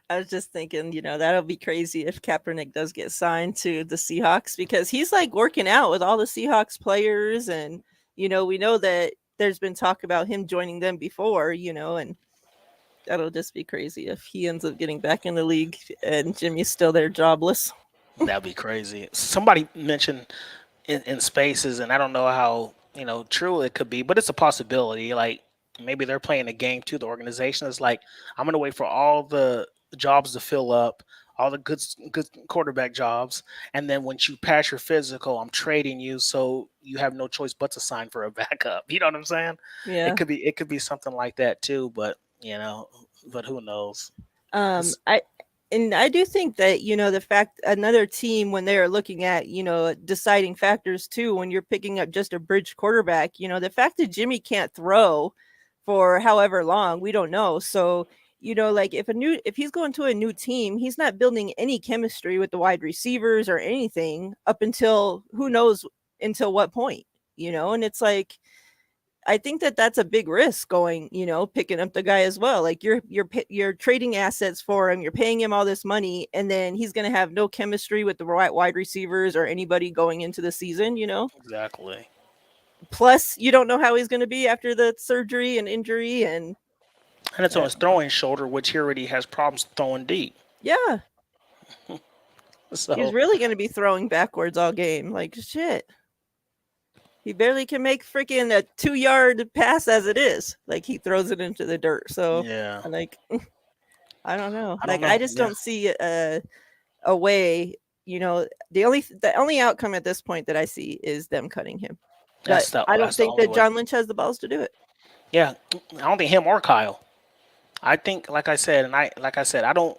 I was just thinking, that'll be crazy if Kaepernick does get signed to the Seahawks because he's like working out with all the Seahawks players. And, we know that there's been talk about him joining them before, and That'll just be crazy if he ends up getting back in the league and Jimmy's still there jobless. That'd be crazy. Somebody mentioned in spaces, and I don't know how true it could be, but it's a possibility. Like maybe they're playing a game too. The organization is like, I'm gonna wait for all the jobs to fill up, all the good quarterback jobs, and then once you pass your physical, I'm trading you, so you have no choice but to sign for a backup. You know what I'm saying? Yeah. It could be something like that too, but but who knows? It's, I and I do think that the fact another team when they are looking at deciding factors too when you're picking up just a bridge quarterback, the fact that Jimmy can't throw for however long we don't know. So like if he's going to a new team, he's not building any chemistry with the wide receivers or anything up until who knows until what point, and it's like I think that that's a big risk going, picking up the guy as well. Like you're trading assets for him, you're paying him all this money, and then he's going to have no chemistry with the wide receivers or anybody going into the season. exactly. Plus, you don't know how he's going to be after the surgery and injury, and And it's on uh, his throwing shoulder, which he already has problems throwing deep. yeah, he's So really going to be throwing backwards all game. Like shit, he barely can make freaking a 2-yard pass as it is. Like he throws it into the dirt. So, yeah, like, I don't know. I don't Like I know. just Yeah, don't see a way. The only outcome at this point that I see is them cutting him. But I don't that's the think only that way. John Lynch has the balls to do it. Yeah, I don't think him or Kyle. I think, like I said, I don't.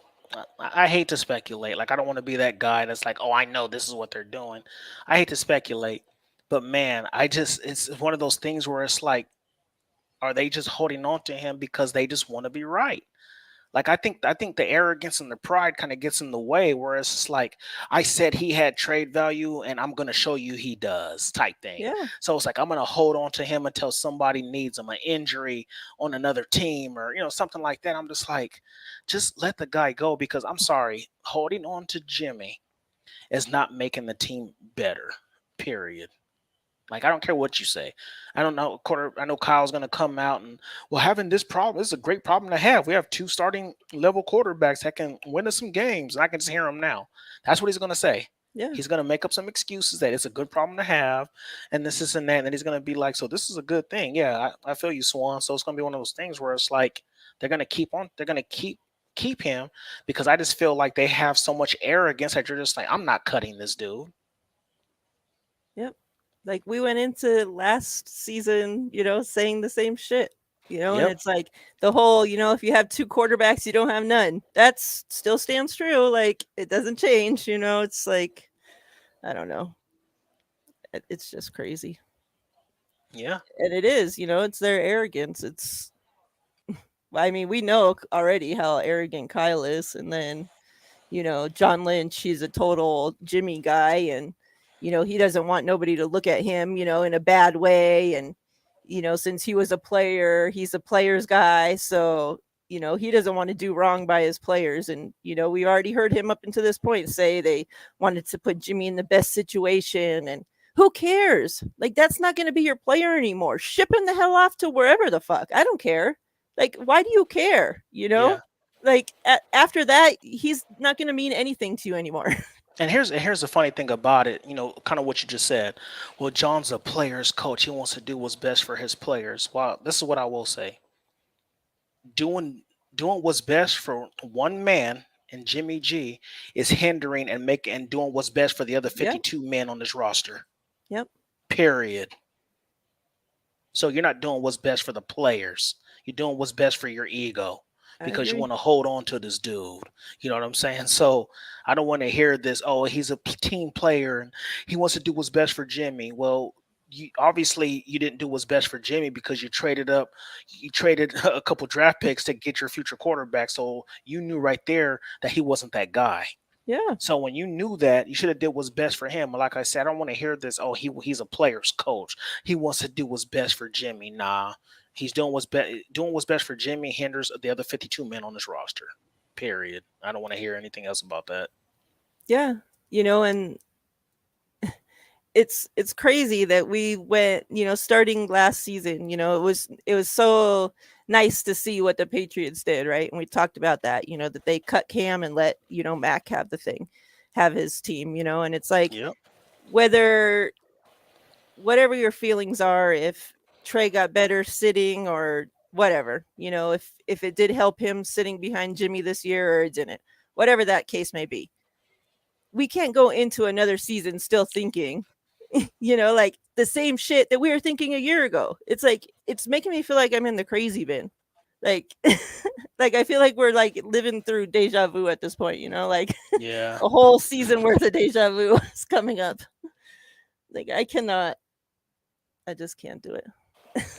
I hate to speculate. Like I don't want to be that guy that's like, oh, I know this is what they're doing. I hate to speculate, but man, it's one of those things where it's like, are they just holding on to him because they just want to be right? Like I think the arrogance and the pride kind of gets in the way where it's just like I said he had trade value and I'm gonna show you he does type thing. Yeah. So it's like I'm gonna hold on to him until somebody needs him, an injury on another team or something like that. I'm just like, just let the guy go because I'm sorry, holding on to Jimmy is not making the team better. Period. Like I don't care what you say. I don't know. I know Kyle's going to come out and well, having this problem is a great problem to have. We have two starting level quarterbacks that can win us some games. And I can just hear him now. That's what he's going to say. Yeah. He's going to make up some excuses that it's a good problem to have, and this and that. And then he's going to be like, "So this is a good thing." Yeah, I feel you, Swan. So it's going to be one of those things where it's like they're going to keep on. They're going to keep him because I just feel like they have so much arrogance that you're just like, "I'm not cutting this dude." Yep. Like we went into last season, saying the same shit. And Yep. it's like the whole, if you have two quarterbacks, you don't have none. That's still stands true. Like it doesn't change. It's like I don't know. It's just crazy. Yeah. And it is, it's their arrogance. I mean, we know already how arrogant Kyle is. And then, John Lynch, he's a total Jimmy guy. And, he doesn't want nobody to look at him, in a bad way. And, since he was a player, he's a player's guy. So, he doesn't want to do wrong by his players. And, we already heard him up until this point say they wanted to put Jimmy in the best situation. And who cares? Like, that's not going to be your player anymore. Ship him the hell off to wherever the fuck. I don't care. Like, why do you care? Yeah. Like after that, he's not going to mean anything to you anymore. And here's the funny thing about it, kind of what you just said. Well, John's a player's coach. He wants to do what's best for his players. Well, this is what I will say. Doing what's best for one man and Jimmy G is hindering and doing what's best for the other Yeah. 52 men on this roster. Yep. Period. So you're not doing what's best for the players. You're doing what's best for your ego I because you agree. want to hold on to this dude. You know what I'm saying? So I don't want to hear this, oh, he's a team player and he wants to do what's best for Jimmy. Well, obviously you didn't do what's best for Jimmy because you traded a couple draft picks to get your future quarterback. So you knew right there that he wasn't that guy. Yeah. So when you knew that, you should have did what's best for him. Like I said, I don't want to hear this. Oh, he's a player's coach. He wants to do what's best for Jimmy. Nah, he's doing what's best for Jimmy hinders the other 52 men on this roster. Period. I don't want to hear anything else about that. Yeah. And it's crazy that we went, starting last season, it was so nice to see what the Patriots did, right? And we talked about that, that they cut Cam and let, Mac have his team, and it's like Yep. whether whatever your feelings are, if Trey got better sitting or whatever, if it did help him sitting behind Jimmy this year or it didn't, whatever that case may be, we can't go into another season still thinking, like the same shit that we were thinking a year ago. It's like it's making me feel like I'm in the crazy bin. Like like I feel like we're like living through deja vu at this point, like Yeah. a whole season worth of deja vu is coming up. Like I just can't do it.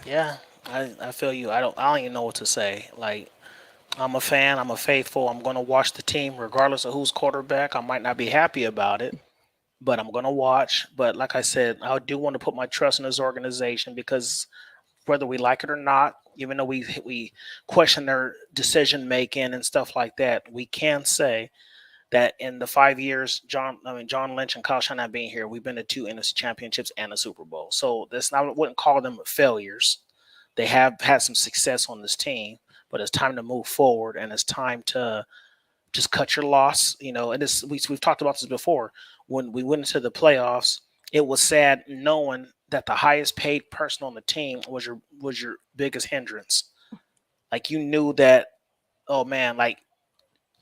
Yeah. I feel you. I don't even know what to say. Like, I'm a fan. I'm a faithful. I'm going to watch the team regardless of who's quarterback. I might not be happy about it, but I'm going to watch. But like I said, I do want to put my trust in this organization because whether we like it or not, even though we question their decision making and stuff like that, we can say that in the 5 years John Lynch and Kyle Shanahan being here, we've been to two NFC championships and a Super Bowl. So that's not, I wouldn't call them failures. They have had some success on this team, but it's time to move forward and it's time to just cut your loss. And we've talked about this before. When we went into the playoffs, it was sad knowing that the highest paid person on the team was your biggest hindrance. Like, you knew that, oh man, like,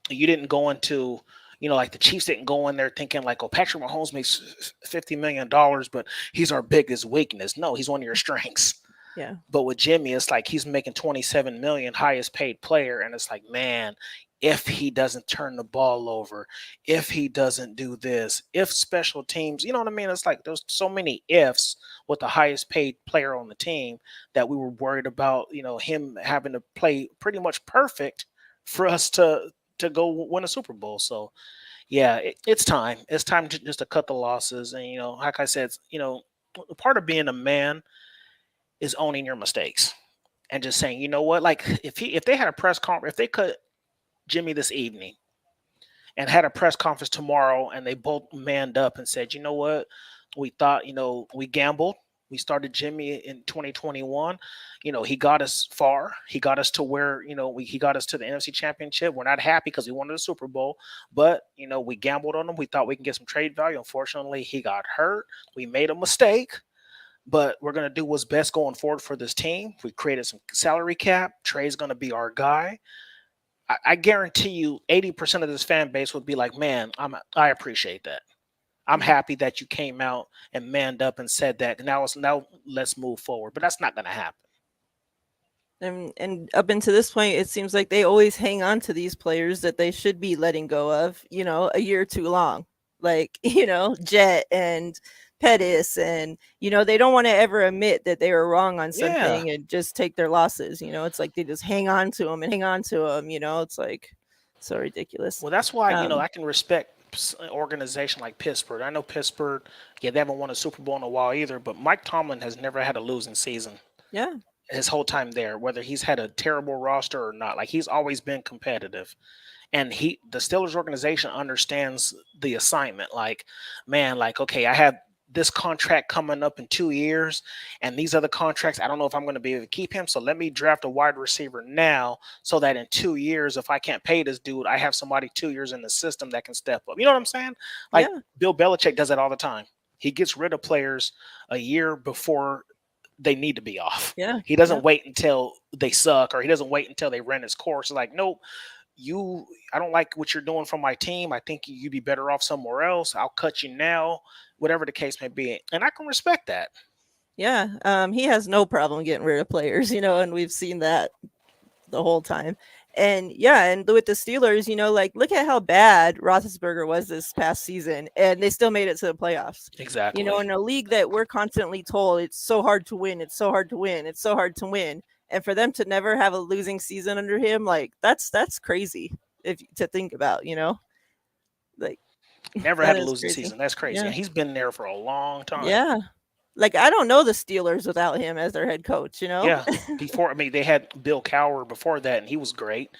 you didn't go into, like the Chiefs didn't go in there thinking like, oh, Patrick Mahomes makes $50 million, but he's our biggest weakness. No, he's one of your strengths. Yeah. But with Jimmy, it's like he's making 27 million, highest paid player, and it's like, man, if he doesn't turn the ball over, if he doesn't do this, if special teams, you know what I mean? It's like there's so many ifs with the highest paid player on the team that we were worried about, him having to play pretty much perfect for us to go win a Super Bowl. So yeah, it's time. It's time to just to cut the losses, and like I said, part of being a man is owning your mistakes and just saying, you know what, like if they had a press conference, if they cut Jimmy this evening and had a press conference tomorrow and they both manned up and said, you know what, we thought, we gambled. We started Jimmy in 2021. He got us far. He got us to where, he got us to the NFC Championship. We're not happy because we wanted a Super Bowl, but, we gambled on him. We thought we can get some trade value. Unfortunately, he got hurt. We made a mistake, but we're going to do what's best going forward for this team. We created some salary cap. Trey's going to be our guy. I guarantee you 80% of this fan base would be like, man, I appreciate that. I'm happy that you came out and manned up and said that. Now let's move forward. But that's not going to happen. And up until this point, it seems like they always hang on to these players that they should be letting go of, a year too long. Like, Jet and Pettis, and they don't want to ever admit that they were wrong on something and just take their losses. It's like they just hang on to them. It's like so ridiculous. Well, that's why I can respect an organization like Pittsburgh. I know Pittsburgh, they haven't won a Super Bowl in a while either, but Mike Tomlin has never had a losing season. Yeah. His whole time there, whether he's had a terrible roster or not, like he's always been competitive. And the Steelers organization understands the assignment. Like, man, like, okay, I have this contract coming up in 2 years, and these other contracts, I don't know if I'm going to be able to keep him. So let me draft a wide receiver now so that in 2 years, if I can't pay this dude, I have somebody 2 years in the system that can step up. You know what I'm saying? Like, Bill Belichick does that all the time. He gets rid of players a year before they need to be off. Yeah. He doesn't wait until they suck, or he doesn't wait until they run his course. Like, nope. I don't like what you're doing for my team. I think you'd be better off somewhere else. I'll cut you now, whatever the case may be. And I can respect that. Yeah. He has no problem getting rid of players, and we've seen that the whole time. And and with the Steelers, like look at how bad Roethlisberger was this past season, and they still made it to the playoffs. Exactly. In a league that we're constantly told it's so hard to win, it's so hard to win, it's so hard to win. And for them to never have a losing season under him, like that's crazy to think about, like never had a losing season. That's crazy. Yeah. And he's been there for a long time. Yeah. Like I don't know the Steelers without him as their head coach, Yeah. They had Bill Cowher before that, and he was great.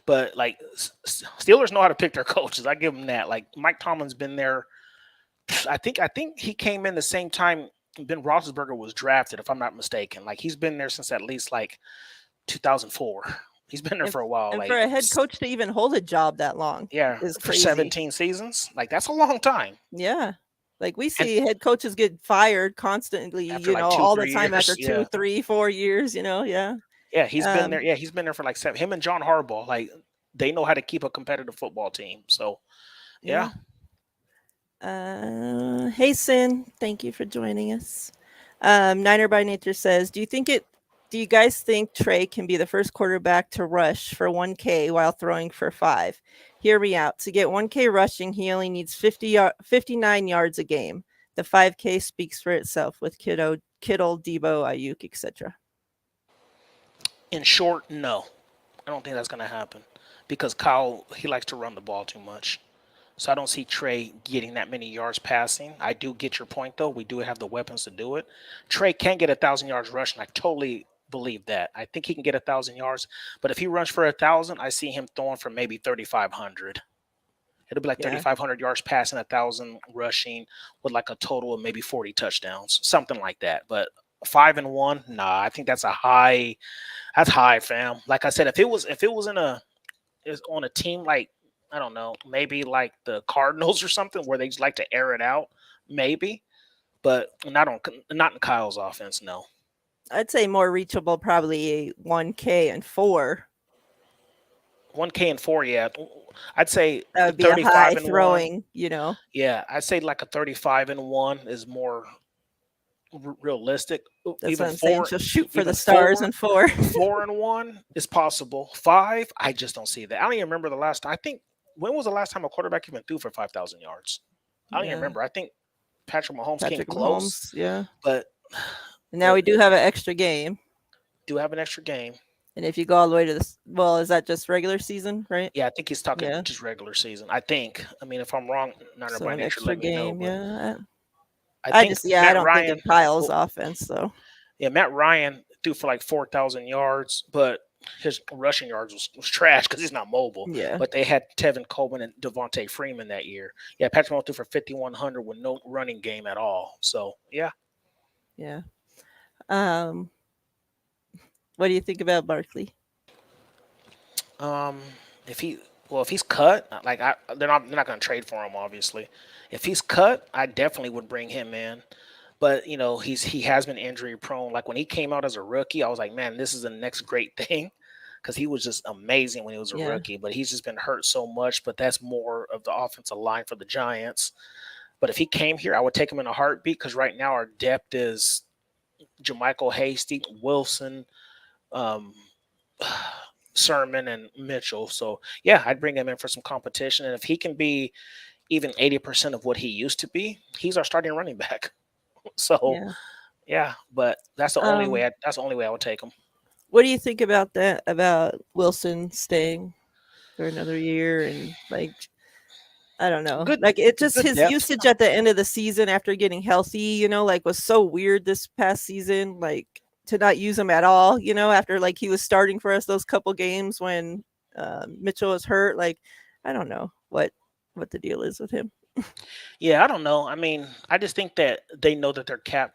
But like Steelers know how to pick their coaches. I give them that. Like Mike Tomlin's been there. I think he came in the same time Ben Roethlisberger was drafted, if I'm not mistaken. Like he's been there since at least like 2004. He's been there And for a while. and for Like, a head coach to even hold a job that long yeah, is for crazy. 17 seasons. Like, that's a long time. Yeah. Like we And see head coaches get fired constantly, after like two, all the 3 time years, after 2, yeah, 3, 4 years, yeah. yeah, he's been there. Um, Yeah, he's been there for like 7. Him and John Harbaugh, like they know how to keep a competitive football team. So yeah, yeah. Hey Sin, thank you for joining us. Niner by Nature says, do you guys think Trey can be the first quarterback to rush for 1K while throwing for 5? Hear me out. To get 1K rushing, he only needs 59 yards a game. The 5K speaks for itself with Kittle, Debo, Ayuk, etc. in short, no, I don't think that's gonna happen because Kyle he likes to run the ball too much. So I don't see Trey getting that many yards passing. I do get your point though. We do have the weapons to do it. Trey can get 1,000 yards rushing. I totally believe that. I think he can get 1,000 yards. But if he runs for 1,000, I see him throwing for maybe 3,500. It'll be like Yeah. 3,500 yards passing, 1,000 rushing, with like a total of maybe 40 touchdowns, something like that. But 5-1, nah, I think that's a high. That's high, fam. Like I said, if it was in a is on a team like I don't know, maybe like the Cardinals or something where they just like to air it out, maybe, but not in Kyle's offense. No, I'd say more reachable, probably 1K and 4. 1K and 4, yeah. I'd say That would be a 35 high and one. throwing. Yeah, I'd say like a 35-1 is more realistic. That's what Even I'm saying. four, She'll shoot for the even stars four, and 4. 4-1 is possible. 5, I just don't see that. I don't even remember the last. I think when was the last time a quarterback even threw for 5,000 yards? I don't even Yeah. remember. I think Patrick Mahomes came Patrick close, Mahomes, yeah. but And now the, we do have an extra game. do have an extra game. And if you go all the way to this, well, is that just regular season, right? Yeah, I think he's talking Yeah. just regular season. I think. I mean, if I'm wrong, Niner So by an nature, extra let me know. game, But yeah. I I think just, yeah, I Matt don't think Ryan. in Kyle's Well, offense, though. yeah, Matt Ryan threw for like 4,000 yards, but his rushing yards was trash because he's not mobile. Yeah. But they had Tevin Coleman and Devontae Freeman that year. Yeah, Patrick Mahomes threw for 5,100 with no running game at all. So yeah, Yeah. Um, what do you think about Barkley? um, if he if he's cut, like they're not going to trade for him. Obviously, if he's cut, I definitely would bring him in. But he has been injury prone. Like when he came out as a rookie, I was like, man, this is the next great thing, because he was just amazing when he was a Yeah. rookie. But he's just been hurt so much. But that's more of the offensive line for the Giants. But if he came here, I would take him in a heartbeat because right now our depth is Jermichael Hasty, Wilson, um, Sermon, and Mitchell. So yeah, I'd bring him in for some competition. And if he can be even 80% of what he used to be, he's our starting running back. So Yeah. yeah, but that's the only way. Um, That's the only way I would take him. what do you think about that? About Wilson staying for another year and like I don't know. Good, Like it just good his depth. usage at the end of the season after getting healthy, like was so weird this past season. Like to not use him at all, after like he was starting for us those couple games when Mitchell was hurt. Like I don't know what the deal is with him. Yeah, I don't know. I mean, I just think that they know that they're cap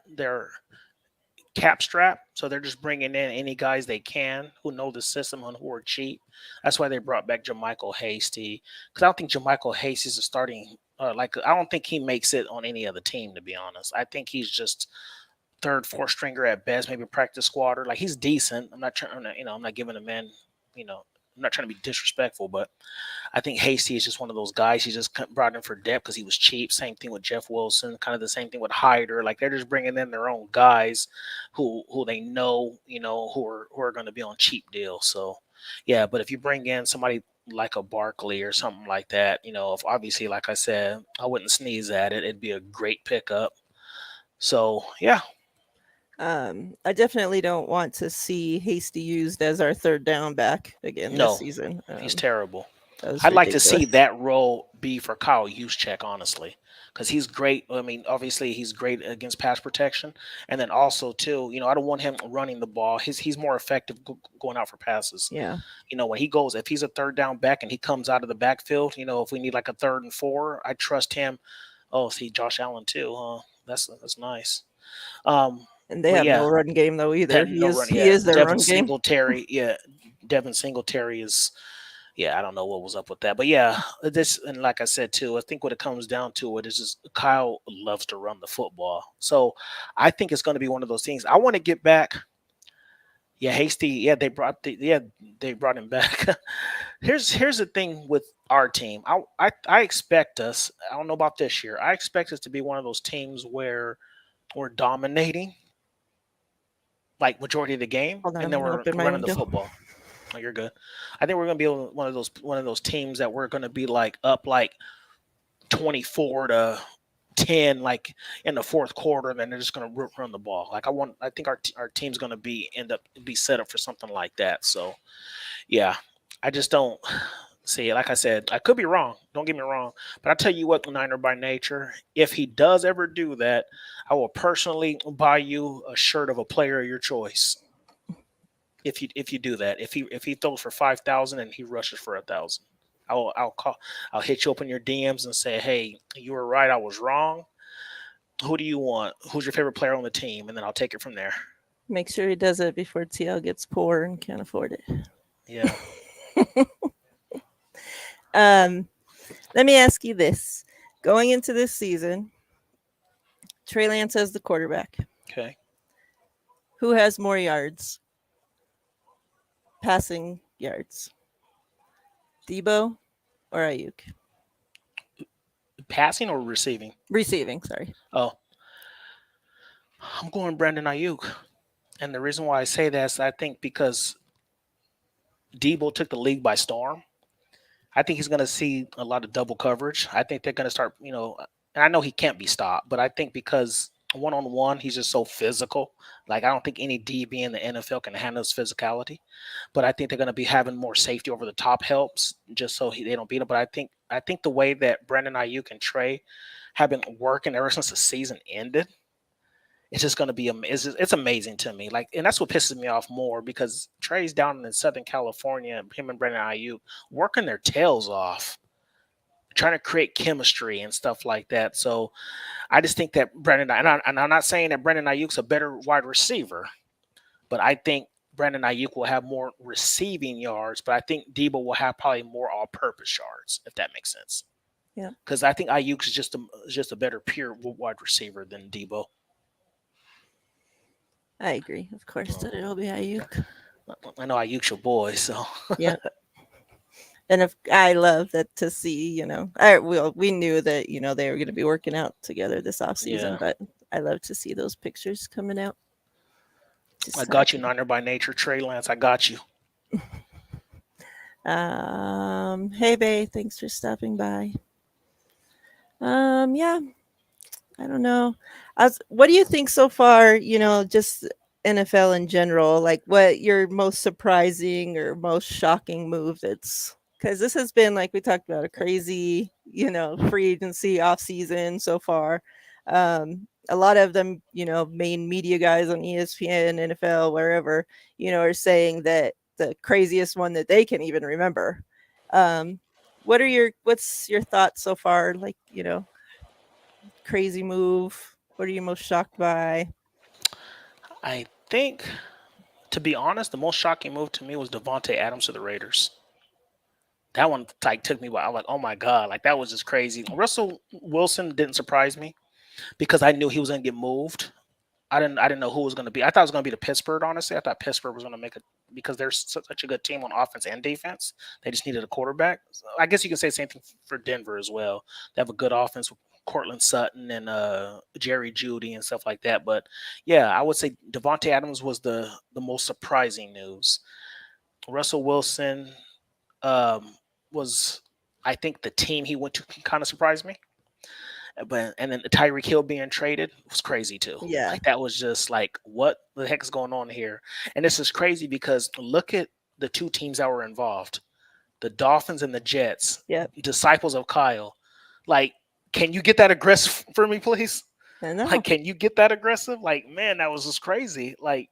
strap, so they're just bringing in any guys they can who know the system and who are cheap. That's why they brought back Jermichael Hasty, because I don't think Jermichael Hasty is a starting. I don't think he makes it on any other team. To be honest, I think he's just third, fourth stringer at best, maybe practice squatter. Like he's decent. I'm not trying to, I'm not giving a man, I'm not trying to be disrespectful, but I think Hasty is just one of those guys. He just brought in for depth because he was cheap. Same thing with Jeff Wilson. Kind of the same thing with Hyder. Like they're just bringing in their own guys who they know, who are going to be on cheap deals. So yeah, but if you bring in somebody like a Barkley or something like that, if obviously, like I said, I wouldn't sneeze at it. It'd be a great pickup. So yeah, I definitely don't want to see Hasty used as our third down back again this no, season. he's terrible. That was I'd like to see ridiculous. that role be for Kyle Juszczyk, honestly, because he's great. I mean, obviously he's great against pass protection, and then also too, I don't want him running the ball. He's more effective going out for passes. Yeah. When if he's a third down back and he comes out of the backfield, if we need like a 3rd and 4, I trust him. Oh, see Josh Allen too. That's nice. Um, And they But have no yeah, run game though either. had He no is run. he Yeah, is their Devin run game. Singletary. Yeah, Devin Singletary is. Yeah, I don't know what was up with that, but yeah, this and like I said too, I think what it comes down to it is just Kyle loves to run the football, so I think it's going to be one of those things. I want to get back. Yeah, Hasty. Yeah, they brought him back. Here's the thing with our team. I expect us. I don't know about this year. I expect us to be one of those teams where we're dominating like majority of the game, Hold on, and I'm then gonna we're open my running the window. football. Oh, you're good. I think we're gonna be one of those teams that we're gonna be like up like 24-10, like in the fourth quarter, and then they're just gonna run the ball. Like I think our team's gonna be set up for something like that. So yeah, I just don't see it. Like I said, I could be wrong. Don't get me wrong, but I tell you what, Niner by nature, if he does ever do that, I will personally buy you a shirt of a player of your choice. If you do that, if he throws for 5,000 and he rushes for 1,000, I'll hit you up in your DMs and say, hey, you were right, I was wrong. Who do you want? Who's your favorite player on the team? And then I'll take it from there. Make sure he does it before TL gets poor and can't afford it. Yeah. Um, let me ask you this: going into this season, Trey Lance as the quarterback. Okay. Who has more yards? Passing yards, Debo or Ayuk? Passing or receiving? Receiving, sorry. Oh, I'm going Brandon Ayuk. And the reason why I say that is I think because Debo took the league by storm. I think he's going to see a lot of double coverage. I think they're going to start, and I know he can't be stopped, but I think because one on one, he's just so physical. Like, I don't think any DB in the NFL can handle his physicality. But I think they're going to be having more safety over the top helps just so they don't beat him. But I think the way that Brandon Ayuk and Trey have been working ever since the season ended, it's just going to be it's amazing to me. Like, and that's what pisses me off more because Trey's down in Southern California, him and Brandon Ayuk working their tails off, trying to create chemistry and stuff like that. So I just think that I'm not saying that Brandon Ayuk's a better wide receiver, but I think Brandon Ayuk will have more receiving yards, but I think Debo will have probably more all-purpose yards, if that makes sense. Yeah, Because I think Ayuk is just a better pure wide receiver than Debo. I agree. Of course, that it'll be Ayuk. I know Ayuk's your boy, so Yeah, and if I love that to see, we knew that they were going to be working out together this off season, yeah. but I love to see those pictures coming out. I Just got you, Niner by nature, Trey Lance. I got you. hey, Bay, thanks for stopping by. Yeah, I don't know. What do you think so far? Just NFL in general. Like, what your most surprising or most shocking move? That's because this has been like we talked about a crazy, free agency off season so far. A lot of them, main media guys on ESPN, NFL, wherever, are saying that the craziest one that they can even remember. Um, what's your thoughts so far? Like, crazy move? What are you most shocked by? I think, to be honest, the most shocking move to me was Devontae Adams to the Raiders. That one like took me by. I'm like, oh my god, like that was just crazy. Russell Wilson didn't surprise me because I knew he was going to get moved. I didn't know who it was going to be. I thought it was going to be the Pittsburgh. Honestly, I thought Pittsburgh was going to make it because they're such a good team on offense and defense. They just needed a quarterback. So I guess you can say the same thing for Denver as well. They have a good offense with Cortland Sutton and Jerry Judy and stuff like that. But yeah, I would say Devontae Adams was the most surprising news. Russell Wilson was, I think, the team he went to kind of surprised me. But and then Tyreek Hill being traded was crazy too. Yeah. Like that was just like, what the heck is going on here? And this is crazy because look at the two teams that were involved: the Dolphins and the Jets, Yep. disciples of Kyle. Like, can you get that aggressive for me, please? I know. Like, can you get that aggressive? Like, man, that was just crazy. Like,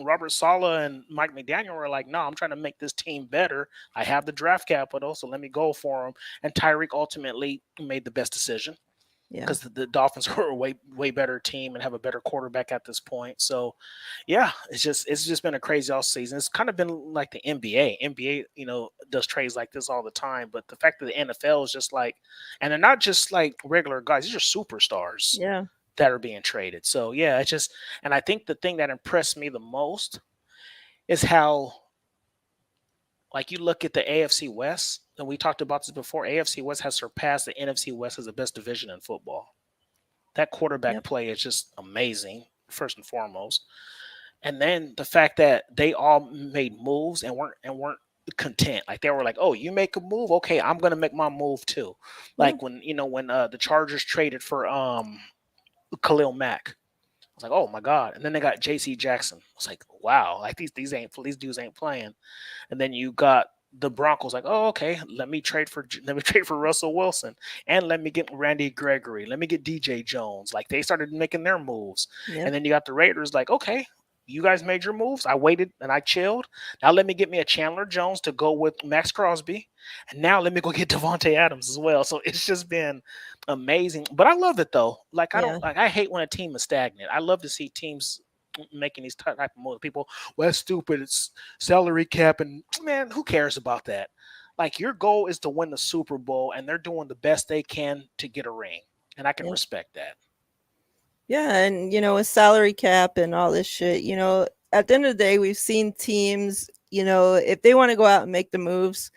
Robert Sala and Mike McDaniel were like, no, I'm trying to make this team better. I have the draft capital, so let me go for them. And Tyreek ultimately made the best decision. Yeah. because the Dolphins are a way better team and have a better quarterback at this point. So, yeah, it's just been a crazy off season. It's kind of been like the NBA. NBA, does trades like this all the time, but the fact that the NFL is just like, and they're not just like regular guys; these are superstars Yeah. that are being traded. So yeah, it's just, and I think the thing that impressed me the most is how, like, you look at the AFC West, and we talked about this before. AFC West has surpassed the NFC West as the best division in football. That quarterback Yep. play is just amazing, first and foremost. And then the fact that they all made moves and weren't content. Like they were like, "Oh, you make a move, okay, I'm gonna make my move too." Yeah. Like when the Chargers traded for Khalil Mack. I was like, "Oh my god!" And then they got J.C. Jackson. I was like, "Wow!" Like these dudes ain't playing. And then you got the Broncos like, oh, okay, let me trade for Russell Wilson and let me get Randy Gregory, let me get DJ Jones. Like they started making their moves, and Yep. then you got the Raiders like, okay, you guys made your moves. I waited and I chilled. Now let me get me a Chandler Jones to go with Max Crosby, and now let me go get Devontae Adams as well. So it's just been amazing. But I love it though. Like I Yeah. don't like I hate when a team is stagnant. I love to see teams making these type of moves. People, well, that's stupid. It's salary cap, and man, who cares about that? Like your goal is to win the Super Bowl, and they're doing the best they can to get a ring, and I can Yep. respect that. Yeah, and with salary cap and all this shit, at the end of the day, we've seen teams, if they want to go out and make the moves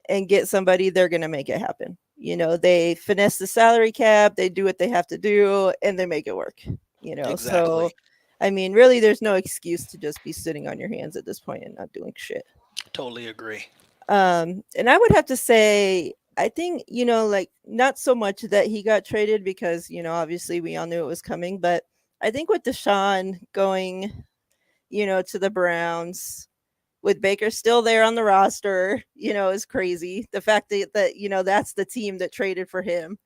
and get somebody, they're going to make it happen. They finesse the salary cap, they do what they have to do, and they make it work. So Exactly. I mean, really, there's no excuse to just be sitting on your hands at this point and not doing shit. Totally agree. And I would have to say, I think, like not so much that he got traded because, obviously we all knew it was coming, but I think with Deshaun going, to the Browns with Baker still there on the roster, is crazy. The fact that that's the team that traded for him.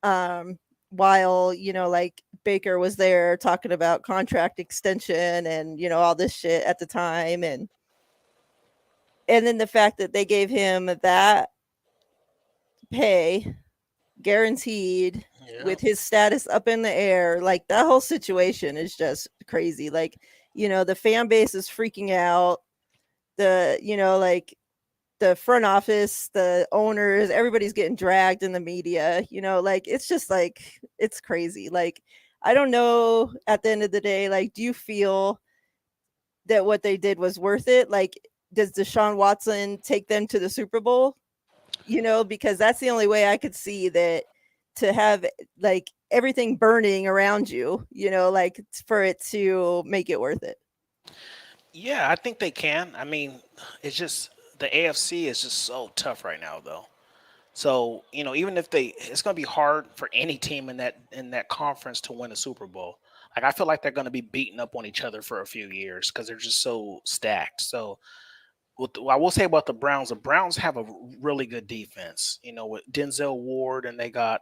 Um, while, like Baker was there talking about contract extension and, all this shit at the time. And then the fact that they gave him that pay guaranteed Yeah. with his status up in the air, like that whole situation is just crazy. Like, the fan base is freaking out. Like the front office, the owners, everybody's getting dragged in the media, like it's just like it's crazy. Like I don't know, at the end of the day, like do you feel that what they did was worth it? Like does Deshaun Watson take them to the Super Bowl? Because that's the only way I could see that, to have like everything burning around you, like for it to make it worth it. Yeah, I think they can. I mean, it's just the AFC is just so tough right now, though. So even if it's going to be hard for any team in that conference to win a Super Bowl. Like I feel like they're going to be beating up on each other for a few years because they're just so stacked. So what I will say about the Browns have a really good defense. With Denzel Ward, and they got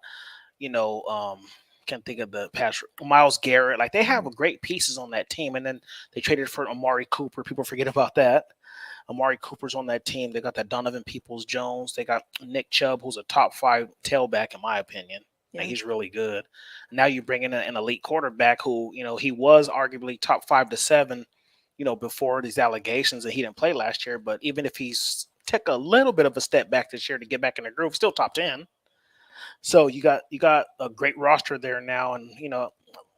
you know can't think of the pass Miles Garrett. Like they have Mhm. great pieces on that team, and then they traded for Amari Cooper. People forget about that. Amari Cooper's on that team. They got that Donovan Peoples Jones. They got Nick Chubb, who's a top five tailback in my opinion. Like Yeah. he's really good. Now you bring in an elite quarterback who he was arguably top 5 to 7. Before these allegations, and he didn't play last year. But even if he's took a little bit of a step back this year to get back in the groove, still top 10. So you got a great roster there now, and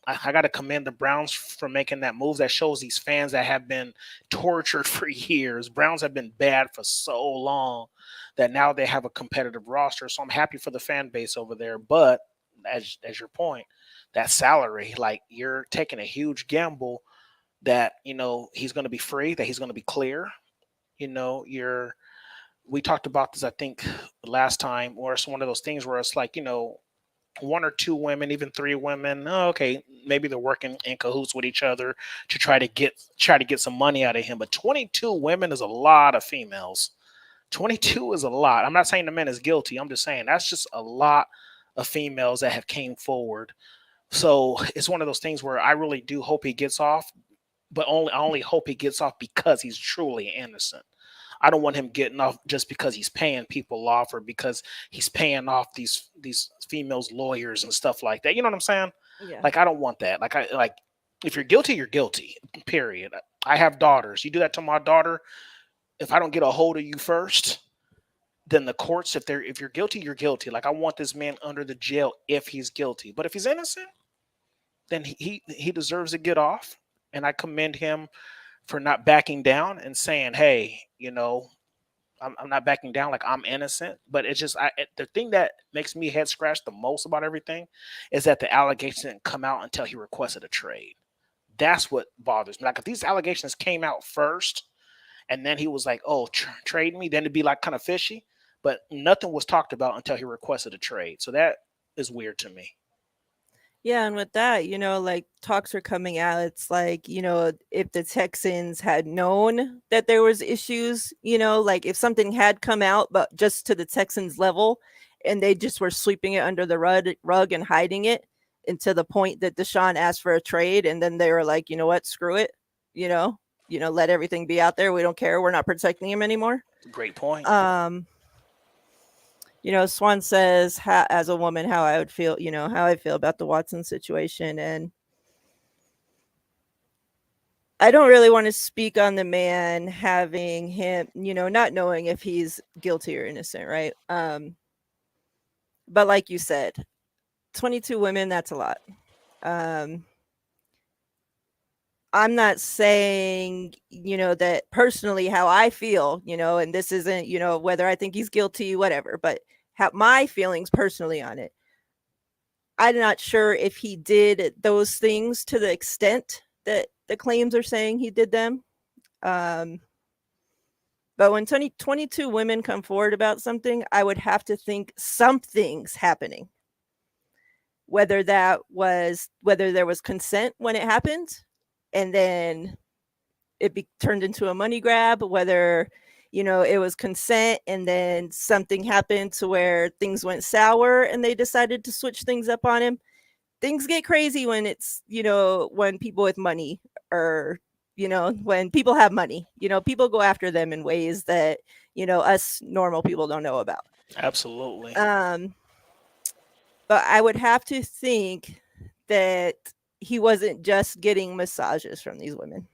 I got to commend the Browns for making that move. That shows these fans that have been tortured for years. Browns have been bad for so long that now they have a competitive roster. So I'm happy for the fan base over there. But as your point, that salary, like you're taking a huge gamble that he's going to be free, that he's going to be clear. You're we talked about this, I think, last time, or it's one of those things where it's like, one or two women, even three women, oh, okay, maybe they're working in cahoots with each other to try to get some money out of him. But 22 women is a lot of females. 22 is a lot. I'm not saying the man is guilty. I'm just saying that's just a lot of females that have came forward. So it's one of those things where I really do hope he gets off, but I only hope he gets off because he's truly innocent. I don't want him getting off just because he's paying people off or because he's paying off these females lawyers and stuff like that. You know what I'm saying? Yeah. Like I don't want that. Like if you're guilty, you're guilty. Period. I have daughters. You do that to my daughter, if I don't get a hold of you first, then the courts, if you're guilty, you're guilty. Like I want this man under the jail if he's guilty. But if he's innocent, then he deserves to get off. And I commend him for not backing down and saying, "Hey, I'm not backing down. Like I'm innocent." But it's just the thing that makes me head scratch the most about everything is that the allegations didn't come out until he requested a trade. That's what bothers me. Like if these allegations came out first, and then he was like, "Oh, trade me," then it'd be like kind of fishy. But nothing was talked about until he requested a trade. So that is weird to me. Yeah, and with that, like talks are coming out. It's like, if the Texans had known that there was issues, like if something had come out, but just to the Texans level, and they just were sweeping it under the rug and hiding it, and to the point that Deshaun asked for a trade, and then they were like, you know what, screw it, let everything be out there. We don't care. We're not protecting him anymore. Great point. Swan says, as a woman, how I would feel, how I feel about the Watson situation. And I don't really want to speak on the man having him, not knowing if he's guilty or innocent, right? But like you said, 22 women, that's a lot. I'm not saying, that personally how I feel, and this isn't, whether I think he's guilty, whatever, but how my feelings personally on it. I'm not sure if he did those things to the extent that the claims are saying he did them. But when 22 women come forward about something, I would have to think something's happening. Whether there was consent when it happened, and then it turned into a money grab, whether it was consent and then something happened to where things went sour and they decided to switch things up on him. Things get crazy when it's when people with money, or when people have money, people go after them in ways that us normal people don't know about. Absolutely. But I would have to think that he wasn't just getting massages from these women.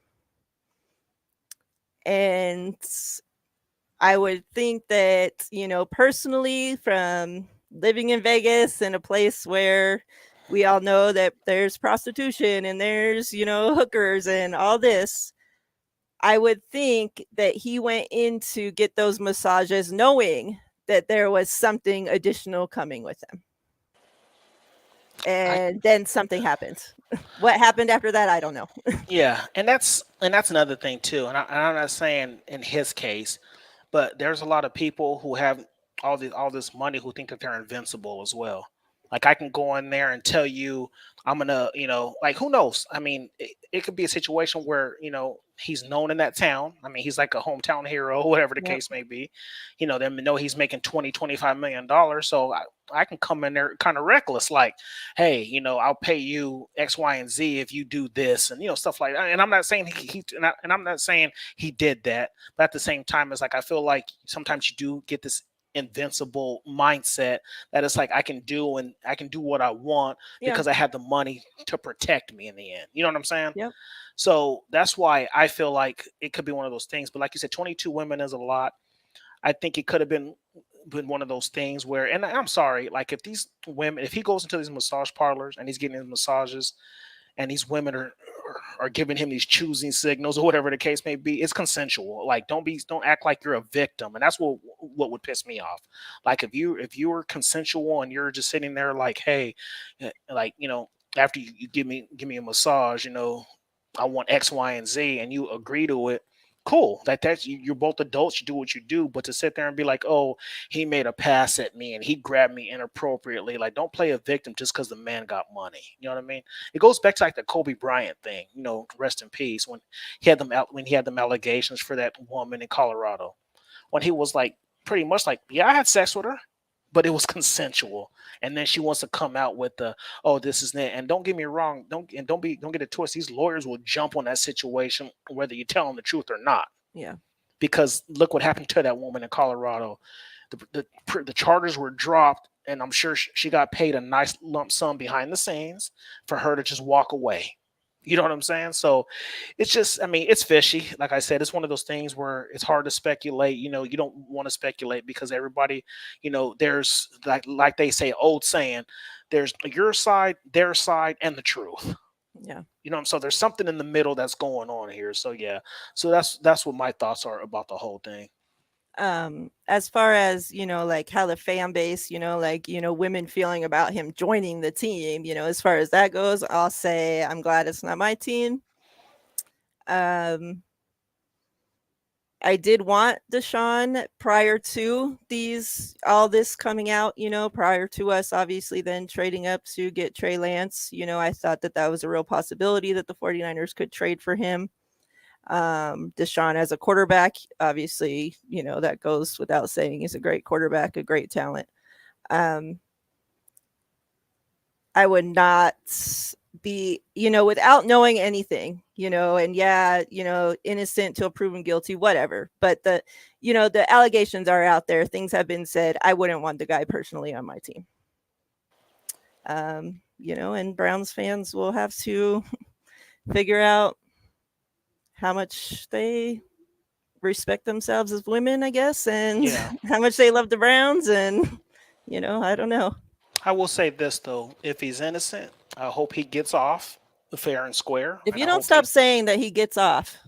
And I would think that, personally, from living in Vegas, in a place where we all know that there's prostitution and there's, hookers and all this, I would think that he went in to get those massages knowing that there was something additional coming with them. And then something happened. What happened after that, I don't know. Yeah, and that's another thing too. And I'm not saying in his case, but there's a lot of people who have all this money who think that they're invincible as well. Like I can go in there and tell you I'm gonna, like who knows? I mean, it could be a situation where he's known in that town. I mean, he's like a hometown hero, whatever the Yep. case may be. They know he's making 20-25 million dollars. So I can come in there kind of reckless, like, hey, I'll pay you X, Y, and Z if you do this, and stuff like that. And I'm not saying I'm not saying he did that, but at the same time, it's like I feel like sometimes you do get this invincible mindset that it's like I can do what I want Yeah. because I have the money to protect me in the end. You know what I'm saying? Yep. So that's why I feel like it could be one of those things. But like you said, 22 women is a lot. I think it could have been one of those things where, and I'm sorry, like if he goes into these massage parlors and he's getting his massages, and these women are giving him these choosing signals or whatever the case may be, it's consensual. Like don't act like you're a victim, and that's what would piss me off. Like if you were consensual and you're just sitting there like, hey, like after you give me a massage, I want X, Y, and Z, and you agree to it. Cool. That's you're both adults. You do what you do, but to sit there and be like, "Oh, he made a pass at me and he grabbed me inappropriately," like, don't play a victim just because the man got money. You know what I mean? It goes back to like the Kobe Bryant thing. Rest in peace. When he had them allegations for that woman in Colorado, when he was like pretty much like, "Yeah, I had sex with her, but it was consensual." And then she wants to come out with the, "Oh, this is it." And don't get me wrong, don't get it twisted. These lawyers will jump on that situation whether you tell them the truth or not. Yeah. because look what happened to that woman in Colorado. The charges were dropped, and I'm sure she got paid a nice lump sum behind the scenes for her to just walk away. You know what I'm saying? So it's just, I mean, it's fishy. Like I said, it's one of those things where it's hard to speculate. You don't want to speculate because everybody, there's like they say, old saying, there's your side, their side, and the truth. Yeah. So there's something in the middle that's going on here. So yeah, so that's what my thoughts are about the whole thing. As far as like how the fan base, like women feeling about him joining the team, as far as that goes, I'll say I'm glad it's not my team. um I did want Deshaun prior to all this coming out, prior to us obviously then trading up to get Trey Lance. I thought that was a real possibility that the 49ers could trade for him. Deshaun as a quarterback, obviously, that goes without saying. He's a great quarterback, a great talent. I would not be, without knowing anything, and yeah, innocent till proven guilty, whatever. But the allegations are out there. Things have been said. I wouldn't want the guy personally on my team. And Browns fans will have to figure out how much they respect themselves as women, I guess, and Yeah. how much they love the Browns. And, I don't know. I will say this though, if he's innocent, I hope he gets off fair and square, If and you I don't hope stop saying that he gets off,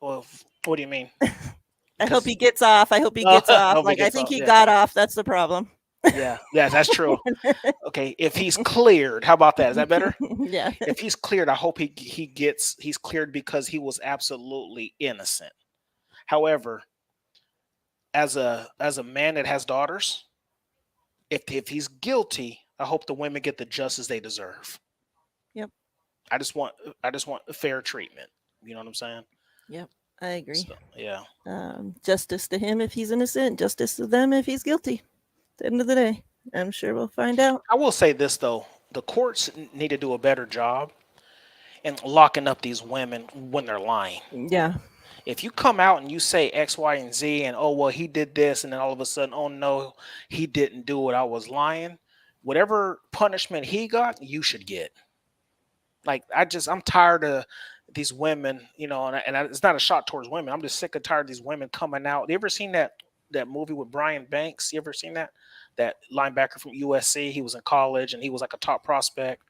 well, what do you mean? I hope Because he gets off. I hope he I gets off. hope he Like, I gets think off. he Yeah, got off. That's the problem. yeah, yeah. That's true. Okay, if he's cleared, how about that? Is that better? Yeah. If he's cleared, I hope he's cleared because he was absolutely innocent. However, as a man that has daughters, if he's guilty, I hope the women get the justice they deserve. Yep. I just want fair treatment. You know what I'm saying? Yep. I agree. So yeah. Justice to him if he's innocent. Justice to them if he's guilty. At the end of the day, I'm sure we'll find out. I will say this though: the courts need to do a better job in locking up these women when they're lying. Yeah. If you come out and you say X, Y, and Z, and oh well, he did this, and then all of a sudden, oh no, he didn't do it, I was lying. Whatever punishment he got, you should get. Like I'm tired of these women, it's not a shot towards women. I'm just sick and tired of these women coming out. You ever seen that movie with Brian Banks? You ever seen that linebacker from USC? He was in college and he was like a top prospect.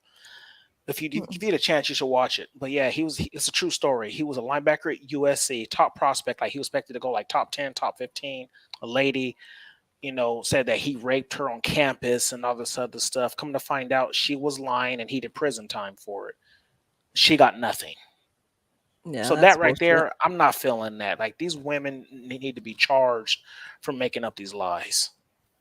If you get a chance, you should watch it. But yeah, it's a true story. He was a linebacker at USC, top prospect. Like he was expected to go like top 10, top 15. A lady, said that he raped her on campus and all this other stuff. Come to find out, she was lying and he did prison time for it. She got nothing. Yeah, So that's that right bullshit. there, I'm not feeling that. Like these women need to be charged for making up these lies.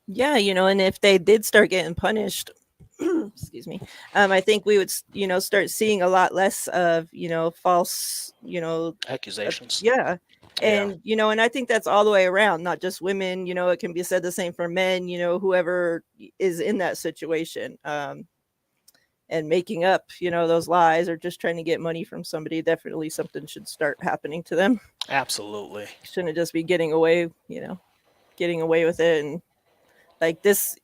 Yeah, and if they did start getting punished, excuse me, I think we would, start seeing a lot less of, false, Accusations. yeah. Yeah, And I think that's all the way around, not just women. It can be said the same for men, whoever is in that situation, and making up, those lies or just trying to get money from somebody. Definitely something should start happening to them. absolutely. Shouldn't just be getting away with it. And like this,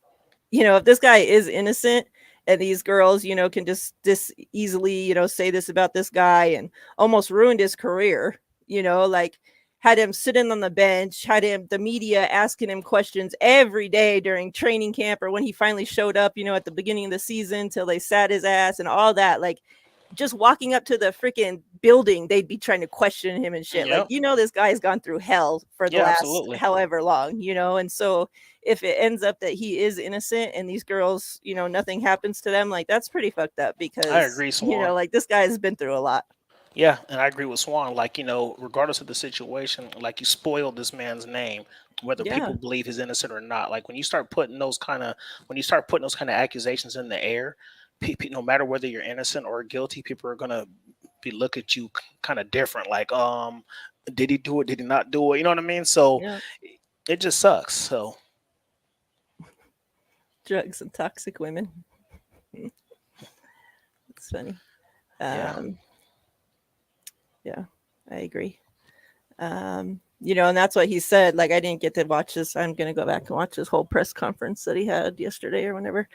if this guy is innocent and these girls, can just this easily, say this about this guy and almost ruined his career, like had him sitting on the bench, had him the media asking him questions every day during training camp or when he finally showed up, at the beginning of the season till they sat his ass and all that. Like just walking up to the freaking building, they'd be trying to question him and shit. Like, Yep. this guy's gone through hell for the Yeah, last absolutely. however long, and so if it ends up that he is innocent and these girls, nothing happens to them, like that's pretty fucked up I because, agree, Swan. like this guy has been through a lot. Yeah, and I agree with Swan. Like, regardless of the situation, like you spoiled this man's name, whether people Yeah. believe he's innocent or not. Like when you start putting those kind of accusations in the air, no matter whether you're innocent or guilty, people are gonna be look at you kind of different. Like, did he do it? Did he not do it? You know what I mean? So Yeah. it just sucks. So Drugs and toxic women. It's funny. yeah, Um, yeah, I agree. Um, And that's what he said. Like, I didn't get to watch this. I'm gonna go back and watch his whole press conference that he had yesterday or whenever,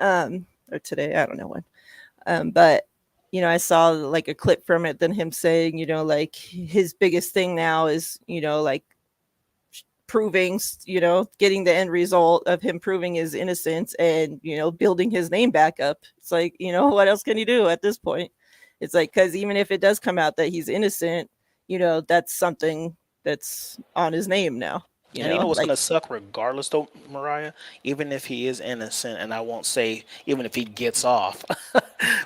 or today. I don't know when. But I saw like a clip from it. Then him saying, like his biggest thing now is, like proving, getting the end result of him proving his innocence and, building his name back up. It's like, what else can you do at this point? It's like, because even if it does come out that he's innocent, that's something that's on his name now, And you know what's like, gonna suck regardless though, Mariah? Even if he is innocent, and I won't say even if he gets off,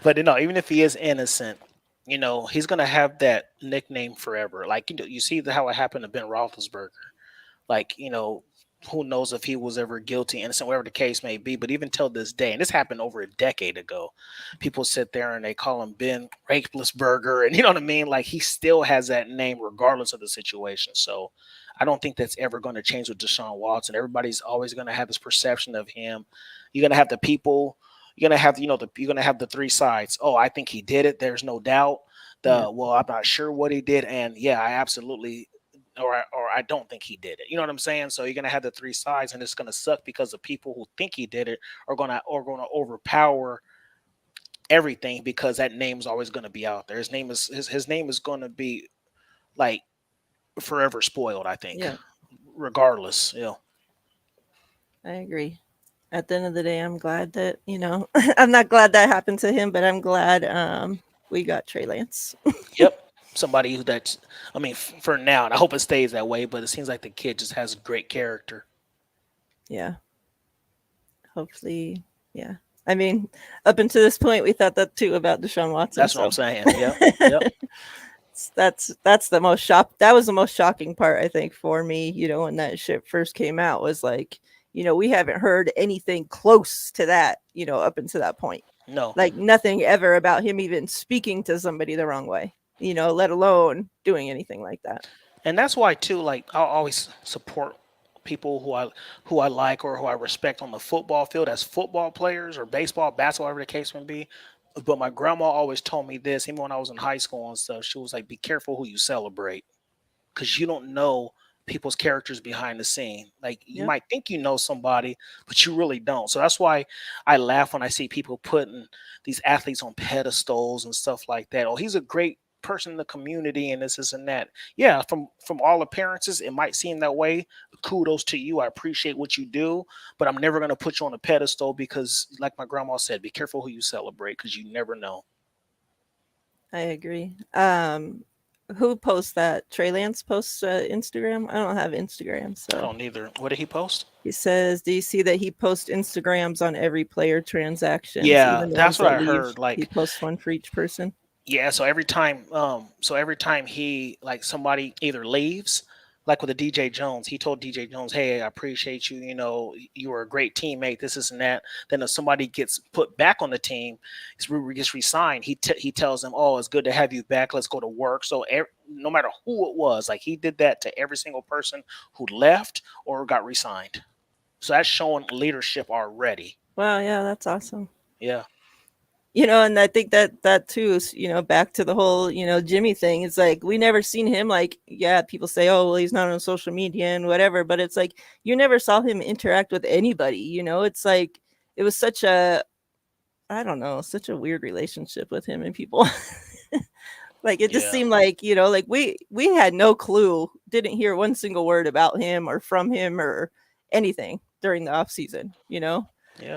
but even if he is innocent, he's gonna have that nickname forever. Like you see how it happened to Ben Roethlisberger. Like, who knows if he was ever guilty, innocent, whatever the case may be. But even till this day, and this happened over a decade ago, people sit there and they call him Ben Roethlisberger, and you know what I mean? Like he still has that name regardless of the situation. So I don't think that's ever going to change with Deshaun Watson. Everybody's always going to have this perception of him. You're going to have the people. You're going to have, you're going to have the three sides. Oh, I think he did it. There's no doubt. yeah, Well, I'm not sure what he did, and yeah, I absolutely or I don't think he did it. You know what I'm saying? So you're gonna have the three sides, and it's gonna suck because the people who think he did it are gonna overpower everything because that name is always gonna be out there. His name is gonna be like forever spoiled. I think, yeah, regardless. I agree. At the end of the day, I'm glad that, I'm not glad that happened to him, but I'm glad we got Trey Lance. Yep. Somebody who that's, I mean, for now, and I hope it stays that way. But it seems like the kid just has great character. Yeah, hopefully, yeah. I mean, up until this point, we thought that too about Deshaun Watson. That's what I'm So saying. Yep. Yep. that's the most shock. That was the most shocking part, I think, for me. When that shit first came out, was like, we haven't heard anything close to that. Up until that point, No. like nothing ever about him even speaking to somebody the wrong way. Let alone doing anything like that. And that's why too, like I'll always support people who I like or who I respect on the football field as football players or baseball, basketball, whatever the case may be. But my grandma always told me this, even when I was in high school and stuff. She was like, "Be careful who you celebrate, because you don't know people's characters behind the scene. Like you Yep. might think you know somebody, but you really don't." So that's why I laugh when I see people putting these athletes on pedestals and stuff like that. Oh, he's a great person in the community and this and that. Yeah, from all appearances, it might seem that way. Kudos to you. I appreciate what you do, but I'm never gonna put you on a pedestal because, like my grandma said, be careful who you celebrate because you never know. I agree. Who posts that? Trey Lance posts Instagram. I don't have Instagram, I so don't either. What did he post? he says, "Do you see that he posts Instagrams on every player transactions, Yeah, even the that's ones what that I leave? heard. He Like, posts one for each person." yeah, so every time he like somebody either leaves, like with the DJ Jones, he told DJ Jones, "Hey, I appreciate you. You were a great teammate. This and that." Then if somebody gets put back on the team, gets resigned, he tells them, "Oh, it's good to have you back. Let's go to work." So no matter who it was, like he did that to every single person who left or got resigned. So that's showing leadership already. Wow, yeah, that's awesome. Yeah. And I think that too is, back to the whole, Jimmy thing. It's like we never seen him, like, yeah, people say, oh, well, he's not on social media and whatever, but it's like you never saw him interact with anybody. It's like it was such a, I don't know, such a weird relationship with him and people. Like it just Yeah. seemed like, like we had no clue, didn't hear one single word about him or from him or anything during the off season. Yeah.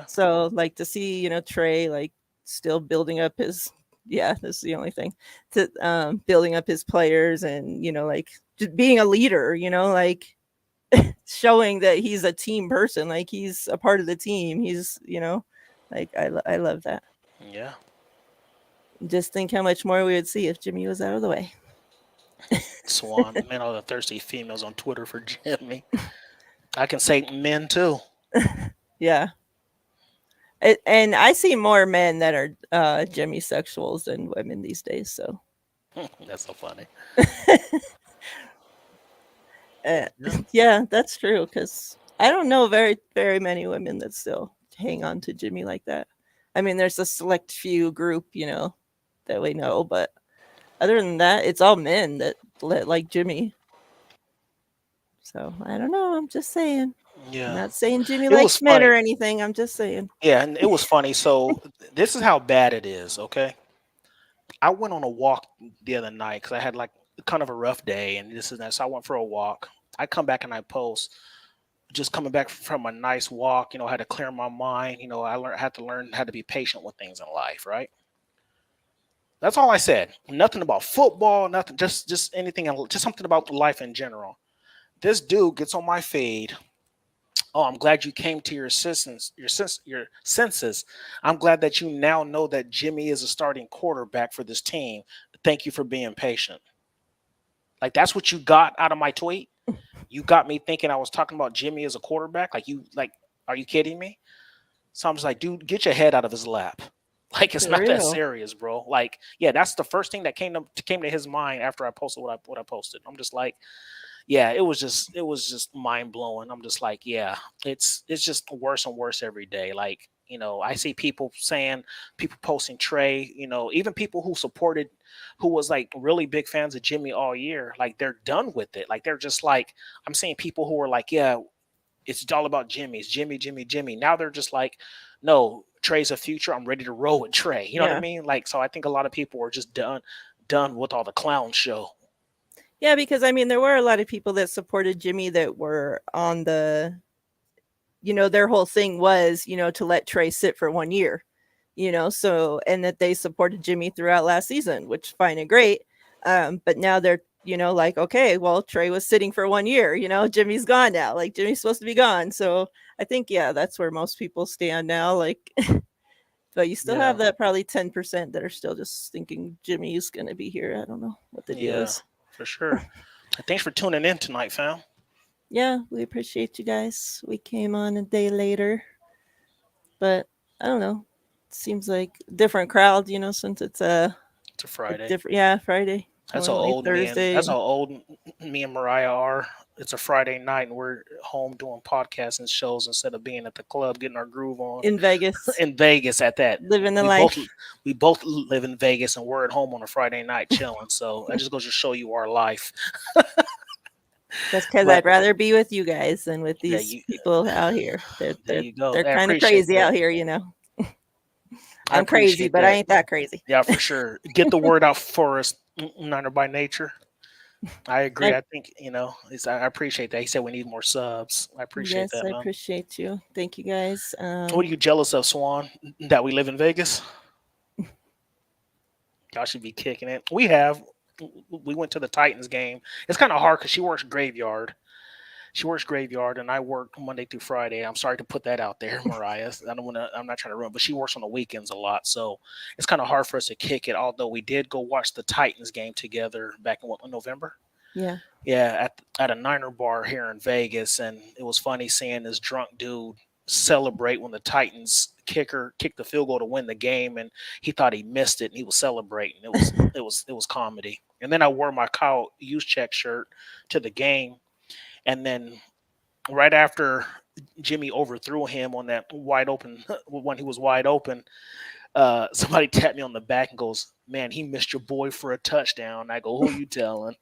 So like to see, Trey like still building up his, yeah, this is the only thing, to building up his players and, like just being a leader, like showing that he's a team person, like he's a part of the team. He's, like I love that. Yeah. Just think how much more we would see if Jimmy was out of the way. Swan, men are the thirsty females on Twitter for Jimmy. I can say men too. Yeah. And I see more men that are Jimmy sexuals than women these days. So That's so funny. uh, Yeah. yeah, that's true. Because I don't know very very many women that still hang on to Jimmy like that. I mean, there's a select few group, that we know, but other than that, it's all men that like Jimmy. So I don't know. I'm just saying. I'm Yeah, not saying Jimmy it was likes men or funny. anything. I'm just saying. Yeah, and it was funny. So this is how bad it is. Okay, I went on a walk the other night because I had like kind of a rough day, and this and that. So I went for a walk. I come back and I post. Just coming back from a nice walk, I had to clear my mind. Had to learn how to be patient with things in life, right? That's all I said. Nothing about football, nothing, just anything, just something about life in general. This dude gets on my feed. Oh, I'm glad you came to your senses. I'm glad that you now know that Jimmy is a starting quarterback for this team. Thank you for being patient. Like that's what you got out of my tweet. You got me thinking I was talking about Jimmy as a quarterback. Are you kidding me? So I'm just like, dude, get your head out of his lap. Like it's For not that real. serious, bro. Like, yeah, that's the first thing that came to his mind after I posted what I posted. I'm just like, yeah, it was just mind blowing. I'm just like, yeah, it's just worse and worse every day. Like, I see people posting Trey, even people who was like really big fans of Jimmy all year, like they're done with it. Like they're just like, I'm seeing people who are like, yeah, it's all about Jimmy. It's Jimmy, Jimmy, Jimmy. Now they're just like, no, Trey's a future. I'm ready to roll with Trey. You know what I Yeah. mean? Like, so I think a lot of people are just done with all the clown show. Yeah, because I mean, there were a lot of people that supported Jimmy that were on the, their whole thing was, to let Trey sit for 1 year, so, and that they supported Jimmy throughout last season, which fine and great. But now they're, like, okay, well, Trey was sitting for 1 year, Jimmy's gone now. Like, Jimmy's supposed to be gone. So I think, yeah, that's where most people stand now. Like, but you still Yeah, have that probably 10% that are still just thinking Jimmy's going to be here. I don't know what the deal yeah, is. for sure. Thanks for tuning in tonight, fam. Yeah, we appreciate you guys. We came on a day later, but I don't know. Seems like different crowd, since it's It's a a Friday. different, yeah, Friday, normally That's Thursday. how old me and Mariah are. It's a Friday night and we're home doing podcasts and shows instead of being at the club getting our groove on In Vegas, in Vegas at that. living the We both life. we both live in Vegas and we're at home on a Friday night chilling. So that just goes to show you our life. That's because But I'd rather be with you guys than with yeah, these people out here. They're there they're you go. they're I kind of appreciate crazy that. out here. I I'm crazy, appreciate but I that. ain't that crazy. Yeah, for sure. Get the word out for us, Niner by nature. I agree. I, I think I appreciate that. He said we need more subs. I appreciate yes, that, I man. appreciate you. Thank you guys. What are you jealous of, Swan? That we live in Vegas? Y'all should be kicking it. We went to the Titans game. It's kind of hard because she works graveyard. She works graveyard, and I work Monday through Friday. I'm sorry to put that out there, Mariah. I don't want to. I'm not trying to run, but she works on the weekends a lot, so it's kind of hard for us to kick it. Although we did go watch the Titans game together back in November. Yeah. Yeah, at a Niner bar here in Vegas, and it was funny seeing this drunk dude celebrate when the Titans kicker kicked the field goal to win the game, and he thought he missed it, and he was celebrating. It was comedy. And then I wore my Kyle Juszczyk shirt to the game, and then right after Jimmy overthrew him on that wide open when he was wide open, somebody tapped me on the back and goes, "Man, he missed your boy for a touchdown." I go, "Who you telling?"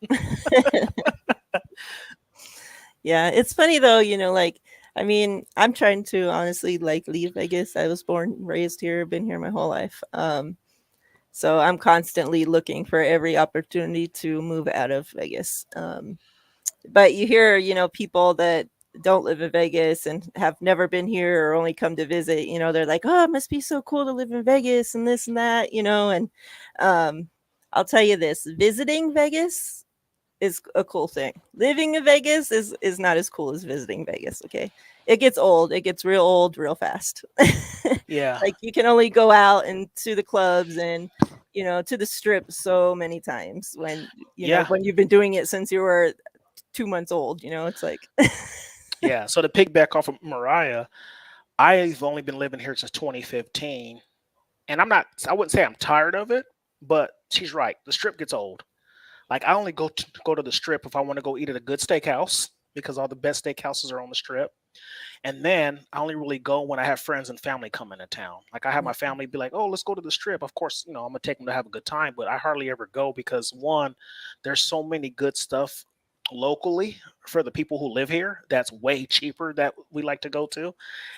Yeah, it's funny though, like, I mean, I'm trying to honestly like leave Vegas. I was born, raised here, been here my whole life. So I'm constantly looking for every opportunity to move out of Vegas. But you hear, people that don't live in Vegas and have never been here or only come to visit, they're like, "Oh, it must be so cool to live in Vegas and this and that," and um I'll tell you this, visiting Vegas is a cool thing. Living in Vegas is not as cool as visiting Vegas, okay? It gets old. It gets real old real fast. Yeah, Like you can only go out and to the clubs and to the strip so many times when yeah, when you've been doing it since you were 2 months old, it's like yeah. So to piggyback off of Mariah, I've only been living here since 2015, and I wouldn't say I'm tired of it, but she's right. The strip gets old. Like I only go to the strip if I want to go eat at a good steakhouse because all the best steakhouses are on the strip. And then I only really go when I have friends and family come into town. Like I have my family be like, "Oh, let's go to the strip." Of course, I'm gonna take them to have a good time, but I hardly ever go because one, there's so many good stuff locally for the people who live here. That's way cheaper that we like to go to.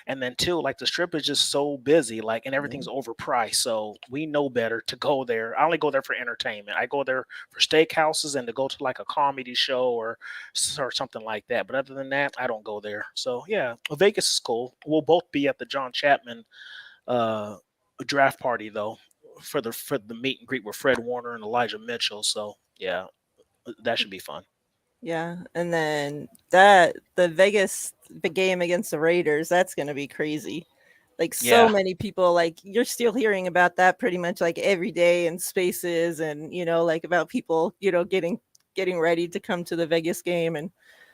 And then two, like the strip is just so busy, like, and Yeah. everything's overpriced. So we know better to go there. I only go there for entertainment. I go there for steakhouses and to go to like a comedy show or something like that. But other than that, I don't go there. So yeah, Vegas is cool. We'll both be at the John Chapman uh draft party though, for the meet and greet with Fred Warner and Elijah Mitchell. So yeah, that should be fun. Yeah, and then that the Vegas the game against the Raiders, that's going to be crazy. Like so Yeah. many people, like you're still hearing about that pretty much like every day in spaces, and like about people, getting ready to come to the Vegas game, and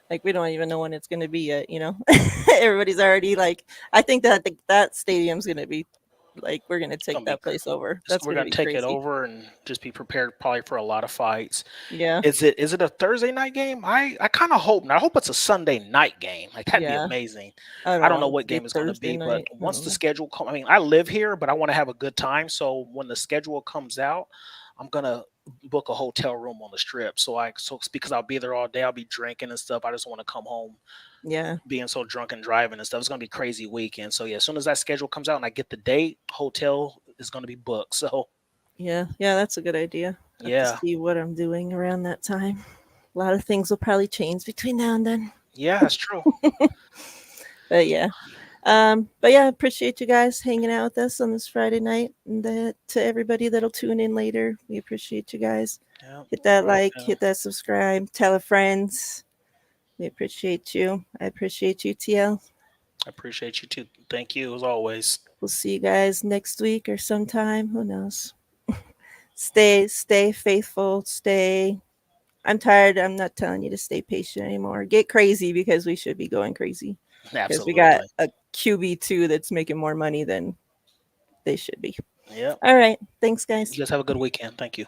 like we don't even know when it's going to be yet. Everybody's already like, I think that that stadium's going to be like, we're going to It's take gonna be that place over. it's, That's we're going to gonna be take it crazy. over and just be prepared probably for a lot of fights. Yeah. Is it a Thursday night game? I kind of hope not. I hope it's a Sunday night game. Like that'd be Yeah. amazing. I I don't don't know want what to say game it's going to Thursday be, but night. I once don't the know. schedule comes, I mean, I live here, but I want to have a good time. So when the schedule comes out, I'm gonna book a hotel room on the strip. So it's because I'll be there all day. I'll be drinking and stuff. I just want to come home Yeah. being so drunk and driving and stuff. It's gonna be a crazy weekend. So yeah, as soon as that schedule comes out and I get the date, hotel is gonna be booked. So Yeah, yeah, that's a good idea. I have to yeah, see what I'm doing around that time. A lot of things will probably change between now and then. yeah, that's true. But yeah. But yeah, appreciate you guys hanging out with us on this Friday night. And to everybody that'll tune in later, we appreciate you guys. Yeah, Hit that well, like, yeah, hit that subscribe, tell a friends. We appreciate you. I appreciate you, TL. I appreciate you too. Thank you as always. We'll see you guys next week or sometime. Who knows? Stay faithful. I'm tired. I'm not telling you to stay patient anymore. Get crazy, because we should be going crazy. Because we got Absolutely. a QB2 that's making more money than they should be. Yep. All right. Thanks, You guys. guys have a good weekend. Thank you.